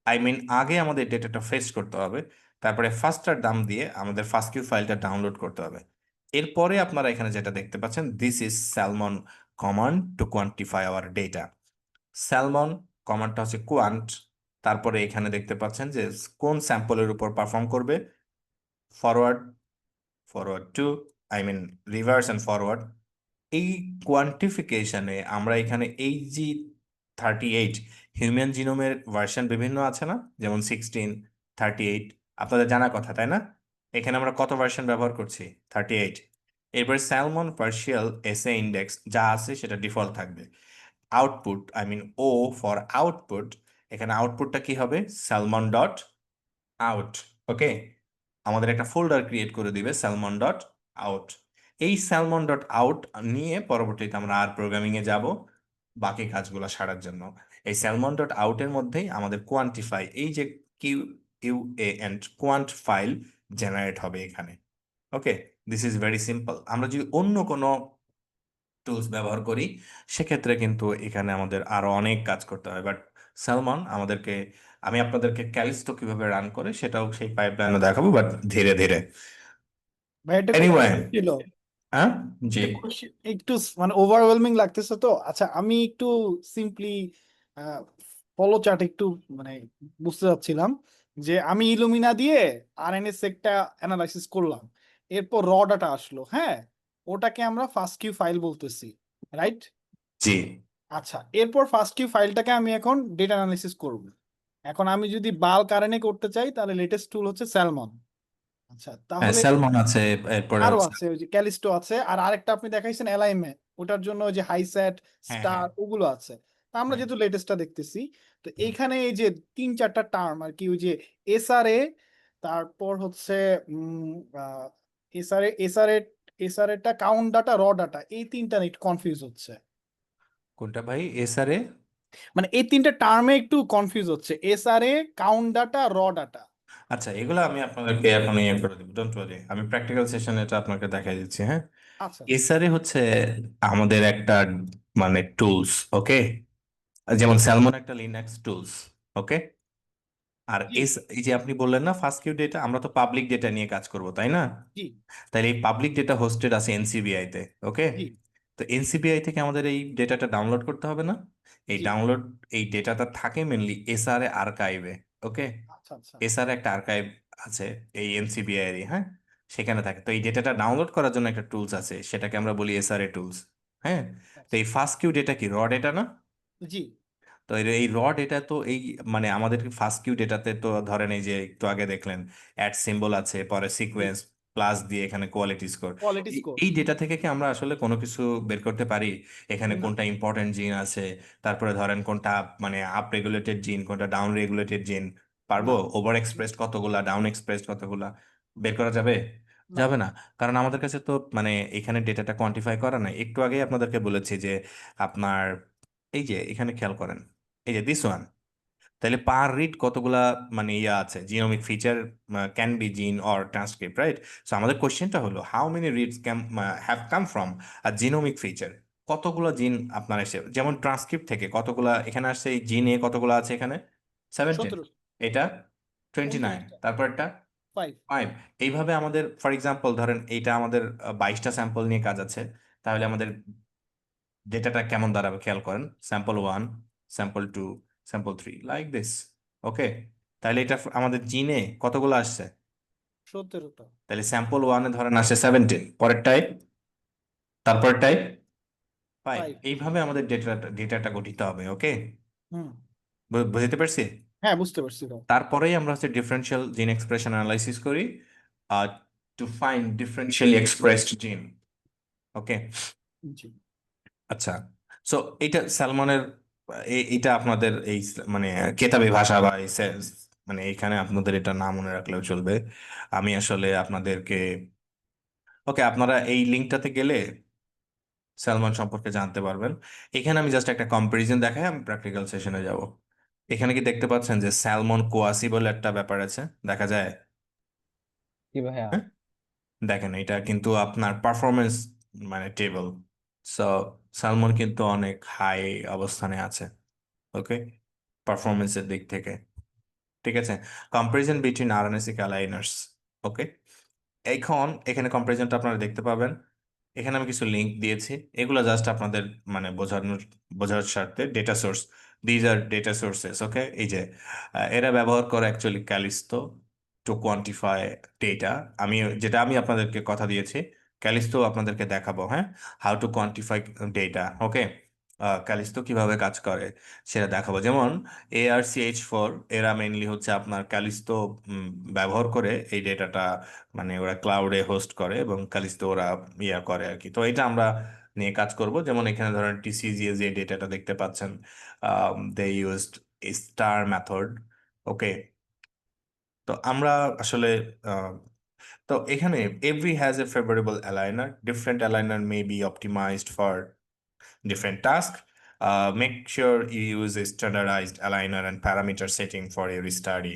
Speaker 1: I mean আগে আমাদের ডেটাটা ফেচ করতে হবে, তারপরে ফার্স্টার ডাম্প দিয়ে আমাদের ফাস্টকিউ ফাইলটা ডাউনলোড করতে হবে। এরপরে আপনারা এখানে যেটা দেখতে পাচ্ছেন, this is Salmon command to quantify our data. Salmon কমান্ডটা হচ্ছে কোয়ান্ট, তারপরে এখানে দেখতে পাচ্ছেন যে কোন স্যাম্পলের উপর পারফর্ম করবে, forward, forward two, I mean reverse and forward. এই কোয়ান্টিফিকেশনে আমরা এখানে AG38 হিউম্যান জিনোমের ভার্সন বিভিন্ন আছে না, যেমন 16, 38, আপনাদের জানা কথা তাই না? এখানে আমরা কত ভার্সন ব্যবহার করছি? 38। এরপর স্যালমন পার্শিয়াল এসএ ইন্ডেক্স যা আছে সেটা ডিফল্ট থাকবে। Output, I mean O for output, এখানে আউটপুটটা কি হবে? Salmon dot out. ওকে, আমাদের একটা ফোল্ডার ক্রিয়েট করে দিবে স্যালমন ডট আউট। এই স্যালমন ডট আউট নিয়ে পরবর্তীতে আমরা আর প্রোগ্রামিং এ যাব বাকি কাজগুলো সারার জন্য। এই স্যালমন ডট আউটের মধ্যেই আমাদের কোয়ান্টিফাই, এই যে QUANT কোয়ান্ট ফাইল জেনারেট হবে এখানে। ওকে, দিস ইজ ভেরি সিম্পল। আমরা যদি অন্য কোনো টুলস ব্যবহার করি সেক্ষেত্রে কিন্তু এখানে আমাদের আরো অনেক কাজ করতে হয়, বাট স্যালমন আমাদেরকে, আমি আপনাদেরকে ক্যালিস্টো কিভাবে রান করে সেটাও সেই পাইপলাইনে দেখাবো, বাট ধীরে ধীরে।
Speaker 4: ভাই একটা
Speaker 1: এনিওয়ে,
Speaker 4: কোশ্চেন ছিল,
Speaker 1: হ্যাঁ, জি,
Speaker 4: একটা একটু মানে ওভারওয়েলমিং লাগতেছে তো। আচ্ছা আমি একটু সিম্পলি ফলো চার্ট একটু মানে বুঝতে চাচ্ছিলাম যে আমি ইলুমিনা দিয়ে আরএনএস সেটটা অ্যানালাইসিস করলাম, এরপর র ডাটা আসলো, হ্যাঁ, ওটাকে আমরা ফার্স্ট কিউ ফাইল বলতেছি, রাইট?
Speaker 1: জি
Speaker 4: আচ্ছা, এরপর ফার্স্ট কিউ ফাইলটাকে আমি এখন ডেটা অ্যানালাইসিস করব। এখন আমি যদি বাল্ক আরএনএ করতে চাই তাহলে লেটেস্ট টুল হচ্ছে স্যালমন। আচ্ছা,
Speaker 1: হ্যাঁ,
Speaker 4: তাহলে
Speaker 1: স্যালমন আছে, এরপরে
Speaker 4: আরো
Speaker 1: হচ্ছে
Speaker 4: আছে, ওই যে ক্যালিস্টো আছে, আর আরেকটা আপনি দেখাইছেন এলআইএমএ, ওটার জন্য ওই যে হাইস্যাট,
Speaker 1: হ্যাঁ
Speaker 4: স্টার,
Speaker 1: হ্যাঁ
Speaker 4: ওগুলো আছে। তা আমরা
Speaker 1: হ্যাঁ
Speaker 4: যেহেতু লেটেস্টটা দেখতেছি, তো এইখানে এই যে 3-4টা টার্ম আর কি, ওই যে এসআরএ, তারপর হচ্ছে এসআরএ এসআরএ এসআরএটা কাউন্ট ডাটা, র ডাটা, এই তিনটা একটু কনফিউজ হচ্ছে।
Speaker 1: কোনটা ভাই? এসআরএ?
Speaker 4: মানে এই তিনটা টার্মে একটু কনফিউজ হচ্ছে, SRA, count data, raw data.
Speaker 1: আচ্ছা, এগুলো আমি আপনাদেরকে এখন ইয়ে করে দিব, ডোন্ট ওয়ারি, আমি প্র্যাকটিক্যাল সেশনে এটা আপনাকে দেখাই দিচ্ছি। হ্যাঁ,
Speaker 4: আচ্ছা
Speaker 1: এসআরএ হচ্ছে আমাদের একটা মানে টুলস, ওকে, যেমন স্যালমন একটা লিনাক্স টুলস, ওকে। আর
Speaker 4: জি
Speaker 1: এই যে আপনি বললেন না ফার্স্ট কিউ ডেটা, আমরা তো পাবলিক ডেটা নিয়ে কাজ করব, তাই না?
Speaker 4: জি
Speaker 1: তাহলে এই পাবলিক ডেটা হোস্টেড আছে এনসিবিআই তে, ওকে।
Speaker 4: জি
Speaker 1: তো এনসিবিআই থেকে আমাদের এই ডেটাটা ডাউনলোড করতে হবে না?
Speaker 4: জি।
Speaker 1: এই ডেটাটা থাকে মেনলি এসআরএ আর্কাইভে, ওকে।
Speaker 4: আচ্ছা আচ্ছা
Speaker 1: এসআরএ একটা আর্কাইভ আছে এই এনসিবিআই এরই, হ্যাঁ, সেখানে থাকে। তো এই ডেটাটা ডাউনলোড করার জন্য একটা টুলস আছে, সেটাকে আমরা বলি এসআরএ টুলস। হ্যাঁ, তো
Speaker 4: আচ্ছা।
Speaker 1: এই ফার্স্ট কিউ ডেটা কি র ডেটা না?
Speaker 4: জি
Speaker 1: তো এই র ডেটা তো এই মানে আমাদের ফার্স্ট কিউ ডেটাতে তো ধরেন এই যে একটু আগে দেখলেন অ্যাড সিম্বল আছে, পরে
Speaker 4: জি,
Speaker 1: সিকোয়েন্স প্লাস দিয়ে এখানে কোয়ালিটি স্কোর।
Speaker 4: Quality score.
Speaker 1: এই ডেটা থেকে কি আমরা আসলে কোনো কিছু বের করতে পারি? এখানে
Speaker 4: না।
Speaker 1: কোনটা ইম্পর্টেন্ট জিন আছে, তারপরে ধরেন কোনটা মানে আপ রেগুলেটেড জিন, কোনটা ডাউন রেগুলেটেড জিন, পারবো?
Speaker 4: না
Speaker 1: ওভার এক্সপ্রেসড কতগুলা, ডাউন এক্সপ্রেসড কতগুলা, বের করা যাবে?
Speaker 4: না।
Speaker 1: যাবে না, কারণ আমাদের কাছে তো মানে এখানে ডেটাটা কোয়ান্টিফাই করা নাই। একটু আগেই আপনাদেরকে বলেছি যে আপনার এই যে এখানে খেয়াল করেন, এই যে দিস ওয়ান, তাহলে পার রিড কতগুলা মানে ইয়া আছে, genomic feature can be gene or transcript, right? So আমাদের কোশ্চেনটা হলো how many reads can have come from a genomic feature. কতগুলা জিন আপনার এসে, যেমন ট্রান্সক্রিপ্ট থেকে কতগুলা এখানে আসছে, এই জিনে কতগুলা আছে এখানে? 17।
Speaker 4: 17।
Speaker 1: এটা 29,
Speaker 4: 29টা।
Speaker 1: তারপরটা
Speaker 4: 5।
Speaker 1: 5। এইভাবে আমাদের ফর এক্সাম্পল ধরেন এইটা আমাদের 22টা স্যাম্পল নিয়ে কাজ আছে, তাহলে আমাদের ডেটাটা কেমন দাঁড়াবে খেয়াল করেন, sample 1, sample 2, sample 3, like this, okay. তাহলে এটা আমাদের জিনে কতগুলো আসছে?
Speaker 4: 17টা।
Speaker 1: তাহলে স্যাম্পল 1-এ ধরেন আসছে 17, পরেরটায়, তারপরটায় 5।
Speaker 4: 5।
Speaker 1: এইভাবে আমাদের ডেটাটা গঠিত হবে, ওকে।
Speaker 4: হুম।
Speaker 1: বুঝতে পারছি?
Speaker 4: হ্যাঁ, বুঝতে পারছি তো।
Speaker 1: তারপরেই আমরা হচ্ছে ডিফারেন্সিয়াল জিন এক্সপ্রেশন অ্যানালাইসিস করি টু ফাইন্ড ডিফারেন্সিয়ালি এক্সপ্রেসড জিন, ওকে।
Speaker 4: জি
Speaker 1: আচ্ছা, সো এইটা স্যালমনের এইটা আপনাদের এই মানে কেতাবি ভাষা বা এই মানে এইখানে আপনাদের এটা না মনে রাখলেও চলবে। আমি আসলে আপনাদেরকে, ওকে, আপনারা এই লিঙ্কটাতে গেলে স্যালমন সম্পর্কে জানতে পারবেন। এখানে আমি জাস্ট একটা কম্পারিজন দেখাই, আমি প্র্যাকটিক্যাল সেশনে যাব। এখানে কি দেখতে পাচ্ছেন যে স্যালমন কোয়াসি বলে একটা ব্যাপার আছে, দেখা যায়?
Speaker 3: কি ভাইয়া?
Speaker 1: হ্যাঁ, দেখেন এটা কিন্তু আপনার পারফরমেন্স মানে টেবল। সো স্যালমন কিন্তু অনেক হাই অবস্থানে আছে, ওকে, পারফরমেন্সের দিক থেকে। ঠিক আছে, কম্পারিজন বিটুইন আরএনএসিক অ্যালাইনার্স, ওকে। এখন এখানে কম্পারিজনটা আপনারা দেখতে পাবেন। এখানে আমি কিছু লিংক দিয়েছি, এগুলো জাস্ট আপনাদের মানে বোঝার স্বার্থে data source, these are data sources, okay. এই যে এরা ব্যবহার করে actually Kallisto to quantify data. আমি আপনাদেরকে কথা দিয়েছি, ক্যালিস্তো আপনাদেরকে দেখাবো, হ্যাঁ, how to quantify data, okay. Kallisto কিভাবে কাজ করে সেটা দেখাবো। যেমন ARCH4, এরা মেইনলি হচ্ছে আপনার ক্যালিস্তো ব্যবহার করে এই ডেটাটা মানে ওরা ক্লাউডে হোস্ট করে এবং কালিস্তো ওরা ইয়া করে আর কি। তো এটা আমরা নিয়ে কাজ করব। যেমন এখানে ধরেন TCGA যে ডেটাটা দেখতে পাচ্ছেন, দে ইউজড স্টার মেথড, ওকে। তো আমরা আসলে আহ, তো এখানে every has a favourable aligner, different aligner may be optimised for different task. Make sure you use a standardized aligner and parameter setting for every study.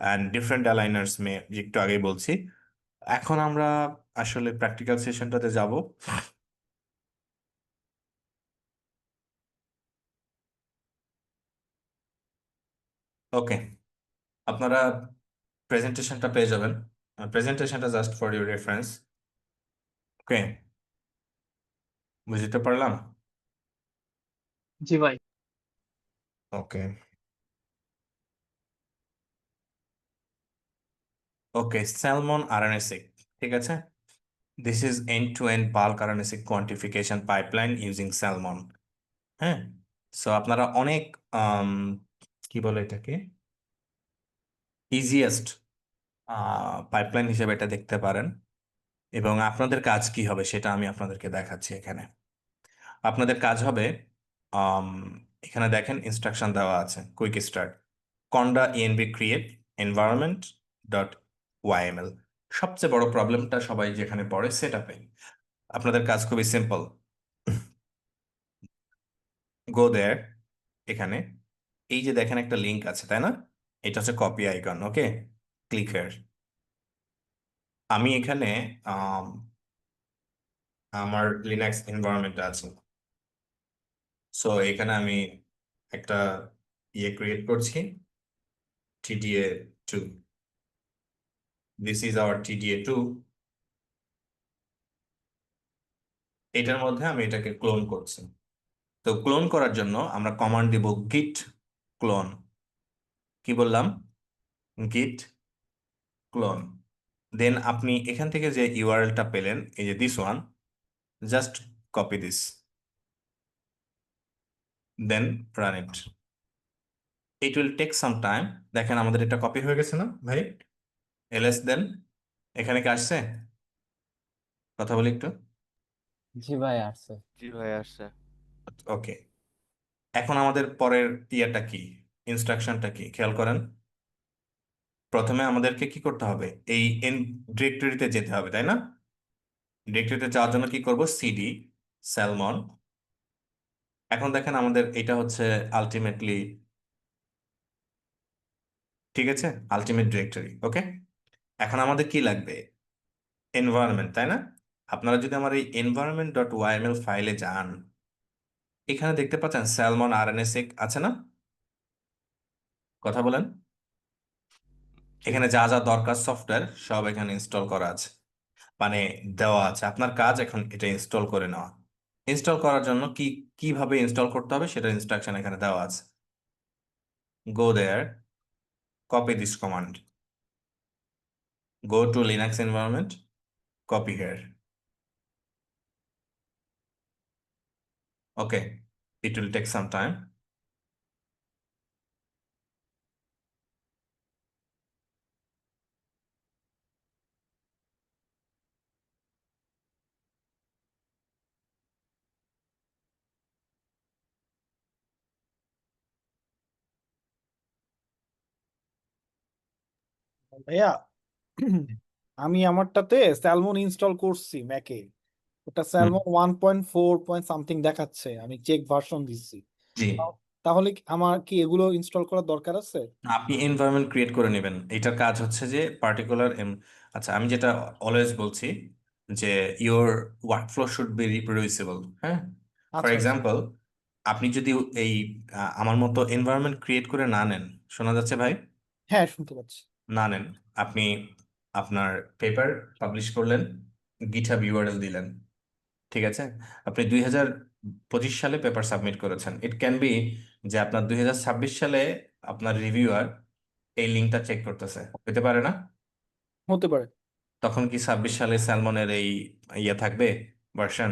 Speaker 1: And different aligners may একটু আগে বলছি। এখন আমরা আসলে প্র্যাকটিক্যাল সেশনটাতে যাব। ওকে, আপনারা প্রেজেন্টেশনটা পেয়ে যাবেন। প্রেজেন্টেশনটা জাস্ট ফর ইউর রেফারেন্স, ওকে। বুঝতে পারলাম?
Speaker 5: জি ভাই।
Speaker 1: ওকে, ওকে, স্যালমন RNA-seq, ঠিক আছে? This is end to end bulk RNA-seq quantification pipeline using Salmon. হ্যাঁ, সো আপনারা অনেক কি বলে এটাকে, ইজিয়েস্ট পাইপলাইন হিসেবে এটা দেখতে পারেন। এবং আপনাদের কাজ কি হবে সেটা আমি আপনাদেরকে দেখাচ্ছি এখানে। আপনাদের কাজ হবে, আম, এখানে দেখেন ইনস্ট্রাকশন দেওয়া আছে, quick start conda env create environment dot YML. সবচেয়ে বড় প্রবলেমটা সবাই যেখানে পড়ে সেট আপে। আপনাদের কাজ খুবই সিম্পল, গো দেয়ার, এখানে এই যে দেখেন একটা লিংক আছে তাই না, এটা হচ্ছে copy icon. Okay, click here. আমি এখানে আম, আমার লিনাক্স এনভায়রনমেন্ট আছে, সো এখানে আমি একটা ক্রিয়েট করছি, TDA2. This is our TDA2. এটার মধ্যে আমি এটাকে ক্লোন করছি। তো ক্লোন করার জন্য আমরা কমান্ড দিব git clone। কি বললাম? git clone। দেন আপনি এখান থেকে যে ইউআরএলটা পেলেন, এই যে this one, just copy this, then run it. It will take some time. দেখেন আমাদের এটা কপি হয়ে গেছে না ভাই? এলএস দেন, এখানে কি আসছে? কথা বলি একটু।
Speaker 3: জি ভাই, আসছে।
Speaker 5: জি ভাই আসছে।
Speaker 1: ওকে, এখন আমাদের পরের ইয়াটা কি, ইনস্ট্রাকশনটা কি খেয়াল করেন। প্রথমে আমাদেরকে কি করতে হবে, এই এন ডিরেক্টরিতে যেতে হবে তাই না? ডিরেক্টরিতে যাওয়ার জন্য কি করব, সিডি স্যালমন। এখন দেখেন আমাদের এটা হচ্ছে আলটিমেটলি, ঠিক আছে, আলটিমেট ডিরেক্টরি। ওকে, এখন আমাদের কি লাগবে, এনভায়রনমেন্ট তাই না? আপনারা যদি আমার এই এনভায়রনমেন্ট ডট ওয়াইএমএল ফাইলে যান, এখানে দেখতে পাচ্ছেন স্যালমন RNA-seq আছে না? কথা বলেন। এখানে যা যা দরকার সফটওয়্যার সব এখানে ইনস্টল করা আছে, মানে দেওয়া আছে। আপনার কাজ এখন এটা ইনস্টল করে নেওয়া। ইনস্টল করার জন্য কিভাবে ইনস্টল করতে হবে সেটা ইনস্ট্রাকশন এখানে দেওয়া আছে। Go there, copy this command, go to Linux environment, copy here. Okay, it will take some time.
Speaker 4: ভাইয়া, আমি আমারটাতে স্যালমন ইনস্টল করছি ম্যাকে। ওটা স্যালমন 1.4 পয়েন্ট সামথিং দেখাচ্ছে, আমি চেক ভার্সন দিচ্ছি।
Speaker 1: জি,
Speaker 4: তাহলে আমার কি এগুলো ইনস্টল করার দরকার আছে?
Speaker 1: আপনি এনভায়রনমেন্ট ক্রিয়েট করে নেবেন। এটার কাজ হচ্ছে যে পার্টিকুলার আচ্ছা, আমি যেটা অলওয়েজ বলছি যে ইওর ওয়ার্কফ্লো শুড বি রিপ্রডিউসিবল। হ্যাঁ, ফর
Speaker 4: আচ্ছা, আচ্ছা।
Speaker 1: এক্সাম্পল, আপনি যদি এই আমার মতো এনভায়রনমেন্ট ক্রিয়েট করে না নেন, শোনা যাচ্ছে ভাই?
Speaker 4: হ্যাঁ, শুনতে পাচ্ছি।
Speaker 1: না নেন, আপনি আপনার পেপার পাবলিশ করলেন, গিটহাব ইউআরএল দিলেন, ঠিক আছে? আপনি 2025 সালে পেপার সাবমিট করেছেন, ইট ক্যান বি যে আপনার 2026 সালে আপনার রিভিউয়ার এই লিঙ্কটা চেক করতেছে, হতে পারে না?
Speaker 4: হতে পারে।
Speaker 1: তখন কি 26 সালে স্যালমনের এই ইয়ে থাকবে, ভার্সন?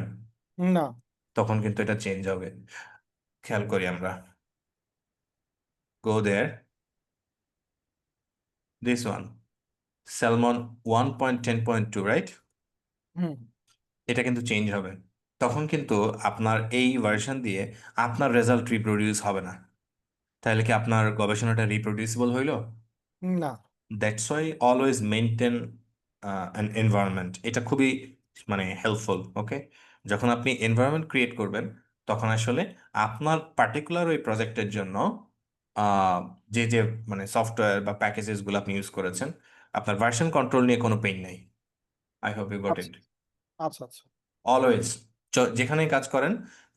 Speaker 4: না।
Speaker 1: তখন কিন্তু এটা চেঞ্জ হবে। খেয়াল করি আমরা, গো দেয়ার, দিস ওয়ান, স্যালমন 1.10.2, রাইট?
Speaker 4: হুম।
Speaker 1: এটা কিন্তু চেঞ্জ হবে। তখন কিন্তু আপনার এই ভার্সন দিয়ে আপনার রেজাল্ট রিপ্রোডিউস হবে না। তাহলে কি আপনার গবেষণাটা রিপ্রোডিউসিবল হইলো?
Speaker 4: না।
Speaker 1: That's Y always maintain an environment. এটা খুবই মানে হেল্পফুল। ওকে, যখন আপনি এনভায়রনমেন্ট ক্রিয়েট করবেন, তখন আসলে আপনার পার্টিকুলার ওই প্রজেক্টের জন্য আহ, যে যে মানে সফটওয়্যার বা প্যাকেজেস গুলো আপনি ইউজ করেছেন, আপনার ভার্সন কন্ট্রোল নিয়ে কোনো পেইন নাই। আই হোপ ইউ গট
Speaker 4: আচ্ছা,
Speaker 1: ইট।
Speaker 4: আচ্ছা, আচ্ছা।
Speaker 1: অলওয়েজ যেখানেই কাজ করেন,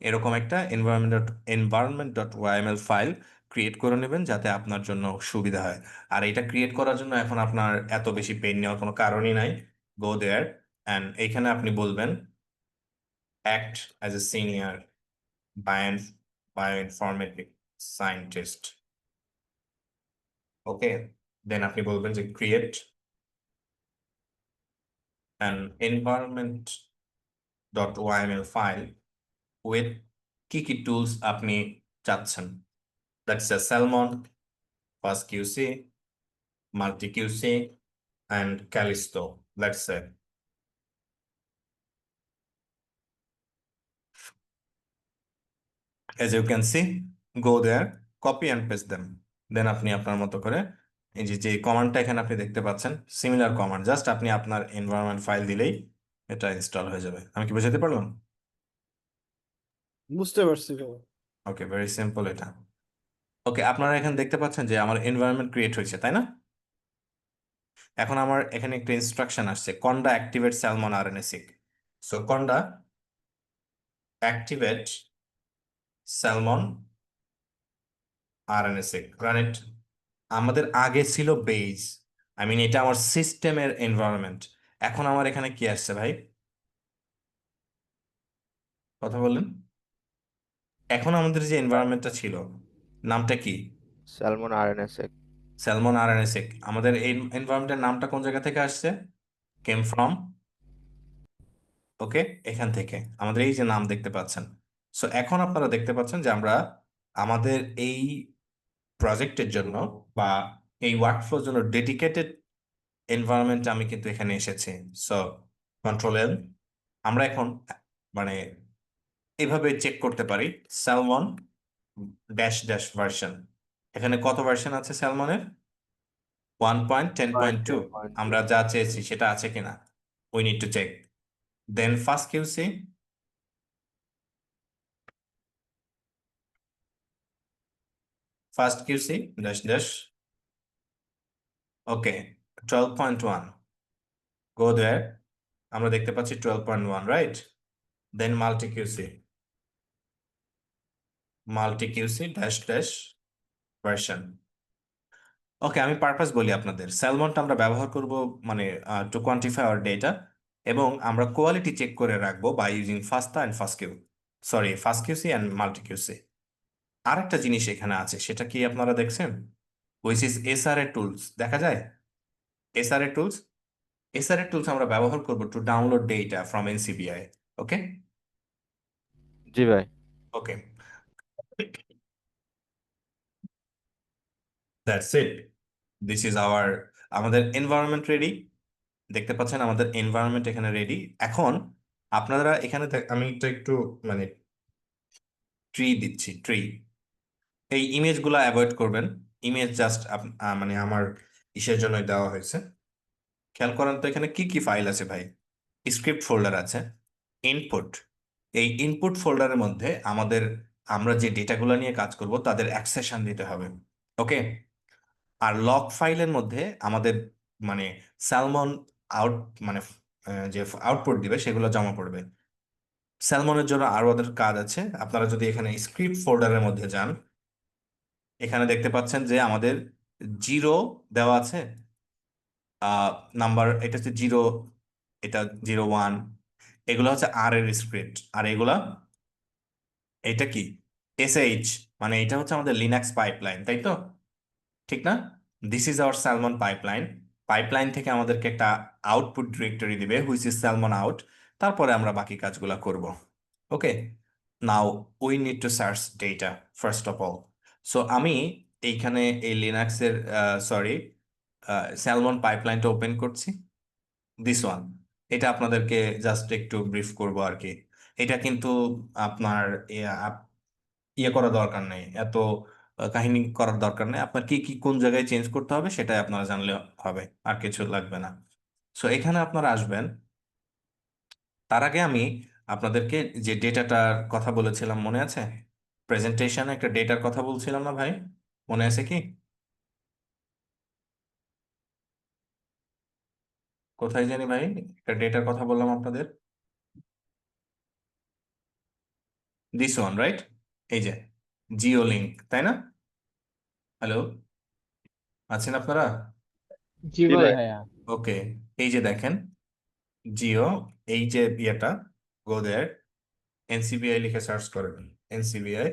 Speaker 1: এরকম একটা environment.yml ফাইল ক্রিয়েট করে নেবেন, যাতে আপনার জন্য সুবিধা হয়। আর এটা ক্রিয়েট করার জন্য এখন আপনার এত বেশি পেন নেওয়ার কোনো কারণই নাই। গো দেয়ার, অ্যান্ড এইখানে আপনি বলবেন act as a senior bioinformatic scientist. Okay, then আপনি বলবেন যে create an environment.yml file with কি tools আপনি চাচ্ছেন। That's a Salmon, FastQC, MultiQC, and Callisto, let's say. As you can see, go there, copy and paste them. Then আপনি আপনার মতো করে এই যে কমান্ডটা এখানে আপনি দেখতে পাচ্ছেন, সিমিলার কমান্ড, জাস্ট আপনি আপনার এনভায়রনমেন্ট ফাইল দিলেই এটা ইনস্টল হয়ে যাবে। আমি কি বোঝাতে পারলাম?
Speaker 4: বুঝতে পারছি ভাইয়া।
Speaker 1: ওকে, ভেরি সিম্পল এটা। ওকে, আপনারা এখানে দেখতে পাচ্ছেন যে আমার এনভায়রনমেন্ট ক্রিয়েট হয়েছে, তাই না? এখন আমার এখানে একটা ইনস্ট্রাকশন আসছে, conda activate Salmon RNA-seq. So conda activate Salmon RNA-seq, run it. আমাদের আগে ছিল বেজ, আই মিন এটা আমার সিস্টেমের এনভায়রনমেন্ট। এখন আমার এখানে কি আসছে ভাই? কথা বললেন। এখন আমাদের যে এনভায়রনমেন্টটা ছিল, নামটা কি?
Speaker 5: Salmon RNA-seq.
Speaker 1: Salmon RNA-seq. আমাদের এই এনভায়রনমেন্টের নামটা কোন জায়গা থেকে আসছে? কেম ফ্রম, ওকে, এখান থেকে আমাদের এই যে নাম দেখতে পাচ্ছেন। সো এখন আপনারা দেখতে পাচ্ছেন যে আমরা আমাদের এই প্রজেক্টের জন্য বা এই ওয়ার্কফ্লোর জন্য ডেডিকেটেড এনভায়রনমেন্ট আমি কিন্তু এখানে এসেছি। সো কন্ট্রোল এল, আমরা এখন মানে এভাবে চেক করতে পারি স্যালমন ড্যাশ ড্যাশ ভার্সন। এখানে কত ভার্সন আছে স্যালমনের? 1.10.2। আমরা যা চেয়েছি সেটা আছে কিনা, we need to check. Then FastQC, FastQC dash dash, okay 12.1, go there, আমরা দেখতে পাচ্ছি 12.1, right? Then MultiQC, MultiQC dash dash version. Okay, আমি পারপাস বলি আপনাদের, স্যালমনটা আমরা ব্যবহার করব মানে টু কোয়ান্টিফাই আওয়ার ডেটা, এবং আমরা কোয়ালিটি চেক করে রাখবো by using FASTA and FastQC and MultiQC. আরেকটা জিনিস এখানে আছে, সেটা কি আপনারা দেখছেন? হুইচ ইজ এসআরএ টুলস, দেখা যায় এসআরএ টুলস। এসআরএ টুলস আমরা ব্যবহার করব to download data from NCBI. Okay,
Speaker 5: জি ভাই।
Speaker 1: Okay, that's it. This is our, আমাদের এনভায়রনমেন্ট রেডি, দেখতে পাচ্ছেন আমাদের এনভায়রনমেন্ট এখানে রেডি। এখন আপনারা এখানে আমি একটু মানে ট্রি দিচ্ছি, ট্রি, এই ইমেজগুলো অ্যাভয়েড করবেন। ইমেজ জাস্ট মানে আমার ইসের জন্যই দেওয়া হয়েছে। খেয়াল করেন তো এখানে কি কি ফাইল আছে ভাই? স্ক্রিপ্ট ফোল্ডার আছে, ইনপুট, এই ইনপুট ফোল্ডারের মধ্যে আমরা যে ডেটাগুলো নিয়ে কাজ করব তাদের অ্যাক্সেশন দিতে হবে। ওকে, আর লগ ফাইলের মধ্যে আমাদের মানে স্যালমন আউট মানে যে আউটপুট দিবে সেগুলো জমা পড়বে। স্যালমনের জন্য আরো ওদের কাজ আছে। আপনারা যদি এখানে স্ক্রিপ্ট ফোল্ডারের মধ্যে যান, এখানে দেখতে পাচ্ছেন যে আমাদের 0 দেওয়া আছে, নাম্বার এটা হচ্ছে 0, এটা 01, এগুলো হচ্ছে আর এর স্ক্রিপ্ট, আর এগুলা এটা কি এসএইচ, মানে এটা হচ্ছে আমাদের লিনাক্স পাইপলাইন, তাই তো? ঠিক না? This is our Salmon pipeline. Pipeline থেকে আমাদেরকে একটা আউটপুট ডিরেক্টরি দিবে হুইচ ইজ স্যালমন আউট, তারপরে আমরা বাকি কাজগুলো করব। Okay, now we need to search data first of all. So আমি এইখানে এই লিনাক্সের সরি স্যালমন পাইপলাইনটা ওপেন করছি, দিস ওয়ান। এটা আপনাদেরকে জাস্ট একটু ব্রিফ করব আর কি। এটা কিন্তু আপনার ইয়ে করা দরকার নেই, এত কাহিনী করার দরকার নেই। আপনার কি কি কোন জায়গায় চেঞ্জ করতে হবে সেটাই আপনারা জানলে হবে, আর কিছু লাগবে না। সো এখানে আপনারা আসবেন। তার আগে আমি আপনাদেরকে যে ডেটাটার কথা বলেছিলাম মনে আছে? প্রেজেন্টেশনে একটা ডেটার কথা বলছিলাম না ভাই, মনে আছে কি? কোথায় জানি ভাই একটা ডেটার কথা বললাম আপনাদের, দিস ওয়ান, রাইট? এই যে জিও লিঙ্ক, তাই না? হ্যালো, আছেন আপনারা?
Speaker 3: জি
Speaker 5: জি
Speaker 3: ভাই।
Speaker 5: ভাই।
Speaker 3: ভাইয়া
Speaker 1: ওকে, এই যে দেখেন জিও, এই যে ইয়েটা, গো দেয়ার, এনসিবিআই লিখে সার্চ করেন, এনসিবিআই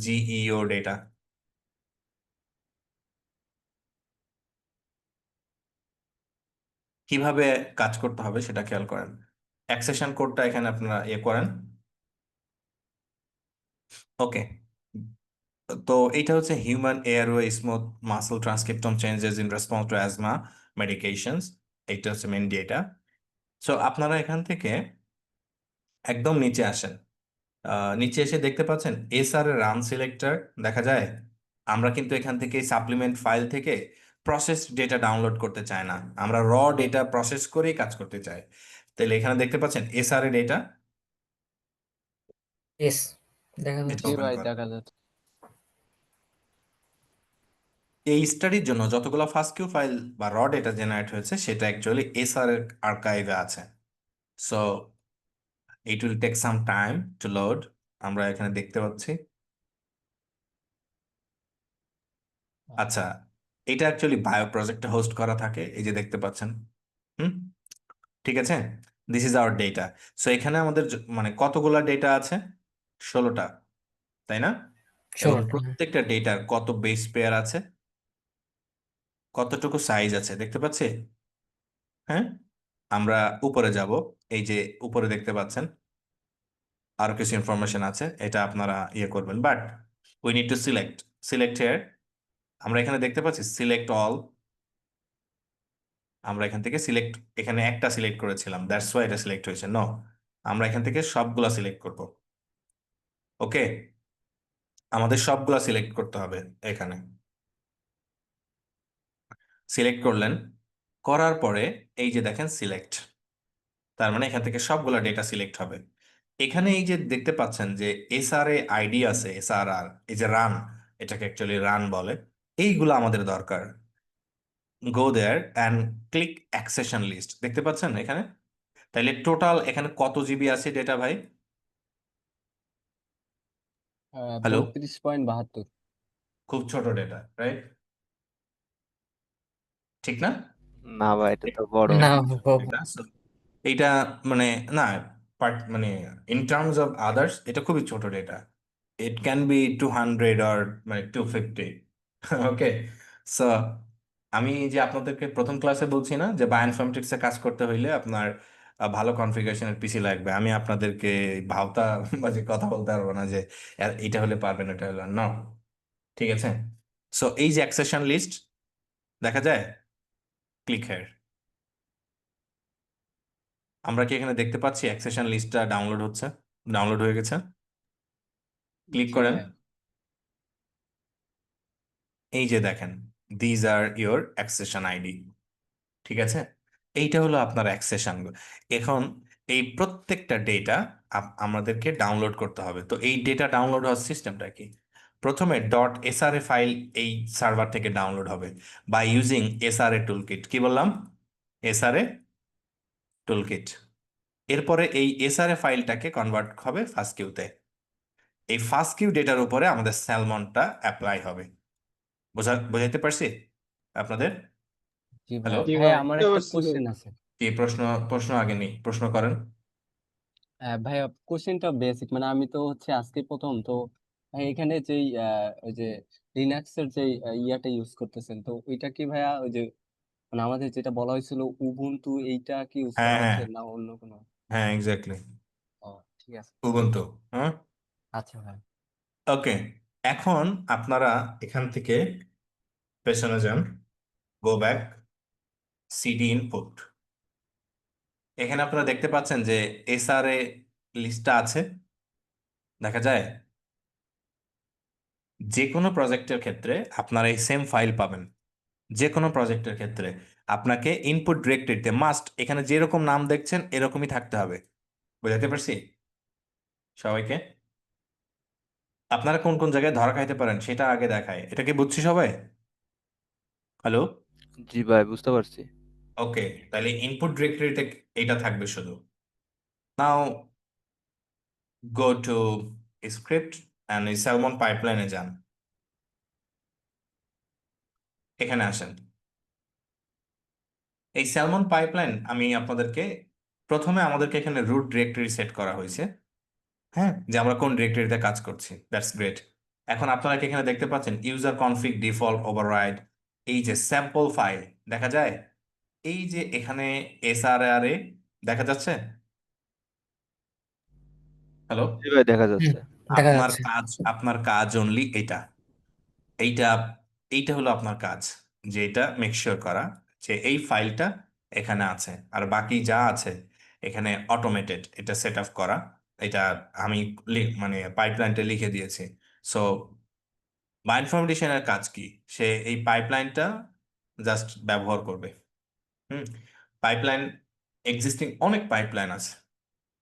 Speaker 1: জিইও ডেটা। কিভাবে কাজ করতে হবে সেটা খেয়াল করেন। অ্যাক্সেশন কোডটা এখানে আপনারা করেন। ওকে, তো এটা হচ্ছে human airway smooth muscle transcriptome changes in response to asthma medications. এইটা হচ্ছে মেন ডেটা। সো আপনারা এখান থেকে একদম নিচে আসেন। নিচে এসে দেখতে পাচ্ছেন এসআর এর রান সিলেক্টর দেখা যায়। আমরা কিন্তু এখান থেকে সাপ্লিমেন্ট ফাইল থেকে প্রসেস ডেটা ডাউনলোড করতে চাই না, আমরা র ডেটা প্রসেস করেই কাজ করতে চাই। তাহলে এখানে দেখতে পাচ্ছেন এসআর এর ডেটা
Speaker 6: ইয়েস, দেখা
Speaker 1: এটা
Speaker 6: যাচ্ছে।
Speaker 3: জি
Speaker 1: ওপেন
Speaker 3: ভাই,
Speaker 1: করেন।
Speaker 3: দেখা যাচ্ছে।
Speaker 1: এই স্টাডির জন্য যতগুলো ফাস্ট কিউ ফাইল বা র ডেটা জেনারেট হয়েছে সেটা অ্যাকচুয়ালি এসআর এর আর্কাইভে আছে। So it will take some time to load. আমরা এখানে দেখতে পাচ্ছি। আচ্ছা, এটা অ্যাকচুয়ালি বায়ো প্রজেক্টে হোস্ট করা থাকে, এই যে দেখতে পাচ্ছেন। হুম, ঠিক আছে, this is hour data. So এখানে আমাদের মানে কতগুলা ডেটা আছে? 16টা, তাই না? এবং
Speaker 6: 16টা।
Speaker 1: প্রত্যেকটা ডেটার কত বেস পেয়ার আছে, কতটুকু সাইজ আছে দেখতে পাচ্ছি। হ্যাঁ, আমরা উপরে যাব। এই যে উপরে দেখতে পাচ্ছেন আরো কিছু ইনফরমেশন আছে, এটা আপনারা করবেন, but we need to select here. আমরা এখানে দেখতে পাচ্ছি সিলেক্ট অল। আমরা এখান থেকে এখানে একটা সিলেক্ট করেছিলাম, দ্যাটস ওয়াই এটা সিলেক্ট হয়েছে। নো, আমরা এখান থেকে সবগুলা সিলেক্ট করব। ওকে, আমাদের সবগুলা সিলেক্ট করতে হবে। এখানে সিলেক্ট করলেন, করার পরে এই যে দেখেন সিলেক্ট, তার মানে এখান থেকে সবগুলা ডেটা সিলেক্ট হবে। এখানে এই যে দেখতে পাচ্ছেন যে এসআরএ আইডি আছে, এসআরআর, এই যে রান, এটাকে অ্যাকচুয়ালি রান বলে। এইগুলো আমাদের দরকার। Go there and click accession list, দেখতে পাচ্ছেন এখানে। তাইলে টোটাল এখানে কত জিবি আছে ডেটা ভাই? হ্যালো,
Speaker 3: 32.72।
Speaker 1: খুব ছোট ডেটা, রাইট? ঠিক না?
Speaker 5: না ভাই, এটা তো বড়।
Speaker 6: না
Speaker 1: খুব ছোট
Speaker 6: বাবা,
Speaker 1: data। So, এইটা মানে না, মানে ইন টার্মস অফ আদার্স এটা খুবই ছোট data. It can B 200 or মানে 250। ওকে, সো আমি যে আপনাদেরকে প্রথম ক্লাসে বলছি না যে বায়োইনফরমেটিক্সে কাজ করতে হইলে আপনার ভালো কনফিগারেশনের পিসি লাগবে, আমি আপনাদেরকে ভাওতা বাজে কথা বলতে পারবো না যে এটা হলে পারবেন এটা হলে না। ঠিক আছে, সো এই যে অ্যাক্সেশন লিস্ট দেখা যায়, ক্লিক হেয়ার। আমরা কি এখানে দেখতে পাচ্ছি অ্যাক্সেশন লিস্টটা ডাউনলোড হচ্ছে? ডাউনলোড হয়ে গেছে। ক্লিক
Speaker 3: জি
Speaker 1: করেন,
Speaker 3: ভাই।
Speaker 1: এই যে দেখেন these are your accession ID. ঠিক আছে, এইটা হলো আপনার অ্যাক্সেশন। এখন এই প্রত্যেকটা ডেটা আমাদেরকে ডাউনলোড করতে হবে। তো এই ডেটা ডাউনলোড হওয়ার সিস্টেমটা কি? প্রথমে .sra ফাইল এই সার্ভার থেকে ডাউনলোড হবে বাই ইউজিং SRA টুলকিট। কি বললাম? SRA toolkit. এরপরে এই SRA ফাইলটাকে কনভার্ট হবে ফাস্ট কিউতে। এই ফাস্ট কিউ ডেটার উপরে আমাদের স্যালমনটা অ্যাপ্লাই হবে। বোঝাইতে পারছি আপনাদের?
Speaker 3: জি ভাই,
Speaker 1: হ্যালো,
Speaker 4: জি
Speaker 3: ভাই
Speaker 4: ভাই,
Speaker 3: আমার
Speaker 4: বুঝতে
Speaker 3: একটা
Speaker 4: পারছি ভাই।
Speaker 3: কোশ্চেন আছে।
Speaker 1: কি প্রশ্ন? প্রশ্ন আগে নেই, প্রশ্ন করেন।
Speaker 3: ভাই, কোশ্চেনটা বেসিক, মানে আমি তো হচ্ছে আজকে প্রথম তো। ভাই এখানে যেই ওই যে লিনাক্স এর যে ইয়াটা ইউজ করতেছেন, তো ওইটা কি ভাইয়া ওই যে মানে আমাদের যেটা বলা হয়েছিল উবুন্টু, এইটা কি ইউজ
Speaker 1: হ্যাঁ
Speaker 3: করা
Speaker 1: হ্যাঁ
Speaker 3: হচ্ছে না অন্য কোনো?
Speaker 1: হ্যাঁ, এক্স্যাক্টলি,
Speaker 3: ও, ঠিক আছে।
Speaker 1: উবুন্টু। হ্যাঁ,
Speaker 3: আচ্ছা ভাই।
Speaker 1: ওকে। এখন আপনারা এখান থেকে পেছনে যান, গো ব্যাক, সিডি ইনপুট। এখানে আপনারা দেখতে পাচ্ছেন যে SRA লিস্টটা আছে, দেখা যায়। যে কোনো প্রজেক্টের ক্ষেত্রে আপনারা এই সেম ফাইল পাবেন। যে কোনো প্রজেক্টের ক্ষেত্রে আপনাকে ইনপুট ডিরেক্টরিতে মাস্ট এখানে যেরকম নাম দেখছেন এরকমই থাকতে হবে। বুঝাতে পারছি সবাইকে? আপনারা কোন কোন জায়গায় ধরা খাইতে পারেন সেটা আগে দেখায়, এটা কি বুঝছি সবাই? হ্যালো,
Speaker 5: জি ভাই, বুঝতে পারছি।
Speaker 1: ওকে। তাহলে ইনপুট ডিরেক্টরিতে এটা থাকবে শুধু। Now go to script and Salmon পাইপলাইনে যান, এখানে আসেন। এই স্যালমন পাইপলাইন আমি আপনাদেরকে প্রথমে আমাদেরকে এখানে রুট ডিরেক্টরি সেট করা হয়েছে। হ্যাঁ, যে আমরা কোন ডিরেক্টরিতে কাজ করছি, দ্যাটস গ্রেট। এখন আপনারা কি এখানে দেখতে পাচ্ছেন ইউজার কনফিগ ডিফল্ট ওভাররাইড, এই যে স্যাম্পল ফাইল দেখা যায়। এই যে এখানে SRR দেখা যাচ্ছে? হ্যালো,
Speaker 5: জি ভাই দেখা
Speaker 6: হুম,
Speaker 5: যাচ্ছে।
Speaker 6: দেখা
Speaker 1: আপনার
Speaker 6: যাচ্ছে।
Speaker 1: কাজ, আপনার কাজ অনলি এইটা এইটা হলো আপনার কাজ, যে এটা মেক শিওর করা যে এই ফাইলটা এখানে আছে, আর বাকি যা আছে এখানে অটোমেটেড, এটা সেট আপ করা। এটা আমি মানে পাইপলাইনটা লিখে দিয়েছি। সো বায়োইনফরমেটিশিয়ানের কাজ কি? সে এই পাইপলাইনটা জাস্ট ব্যবহার করবে। হুম, পাইপলাইন, এক্সিস্টিং অনেক পাইপলাইন আছে।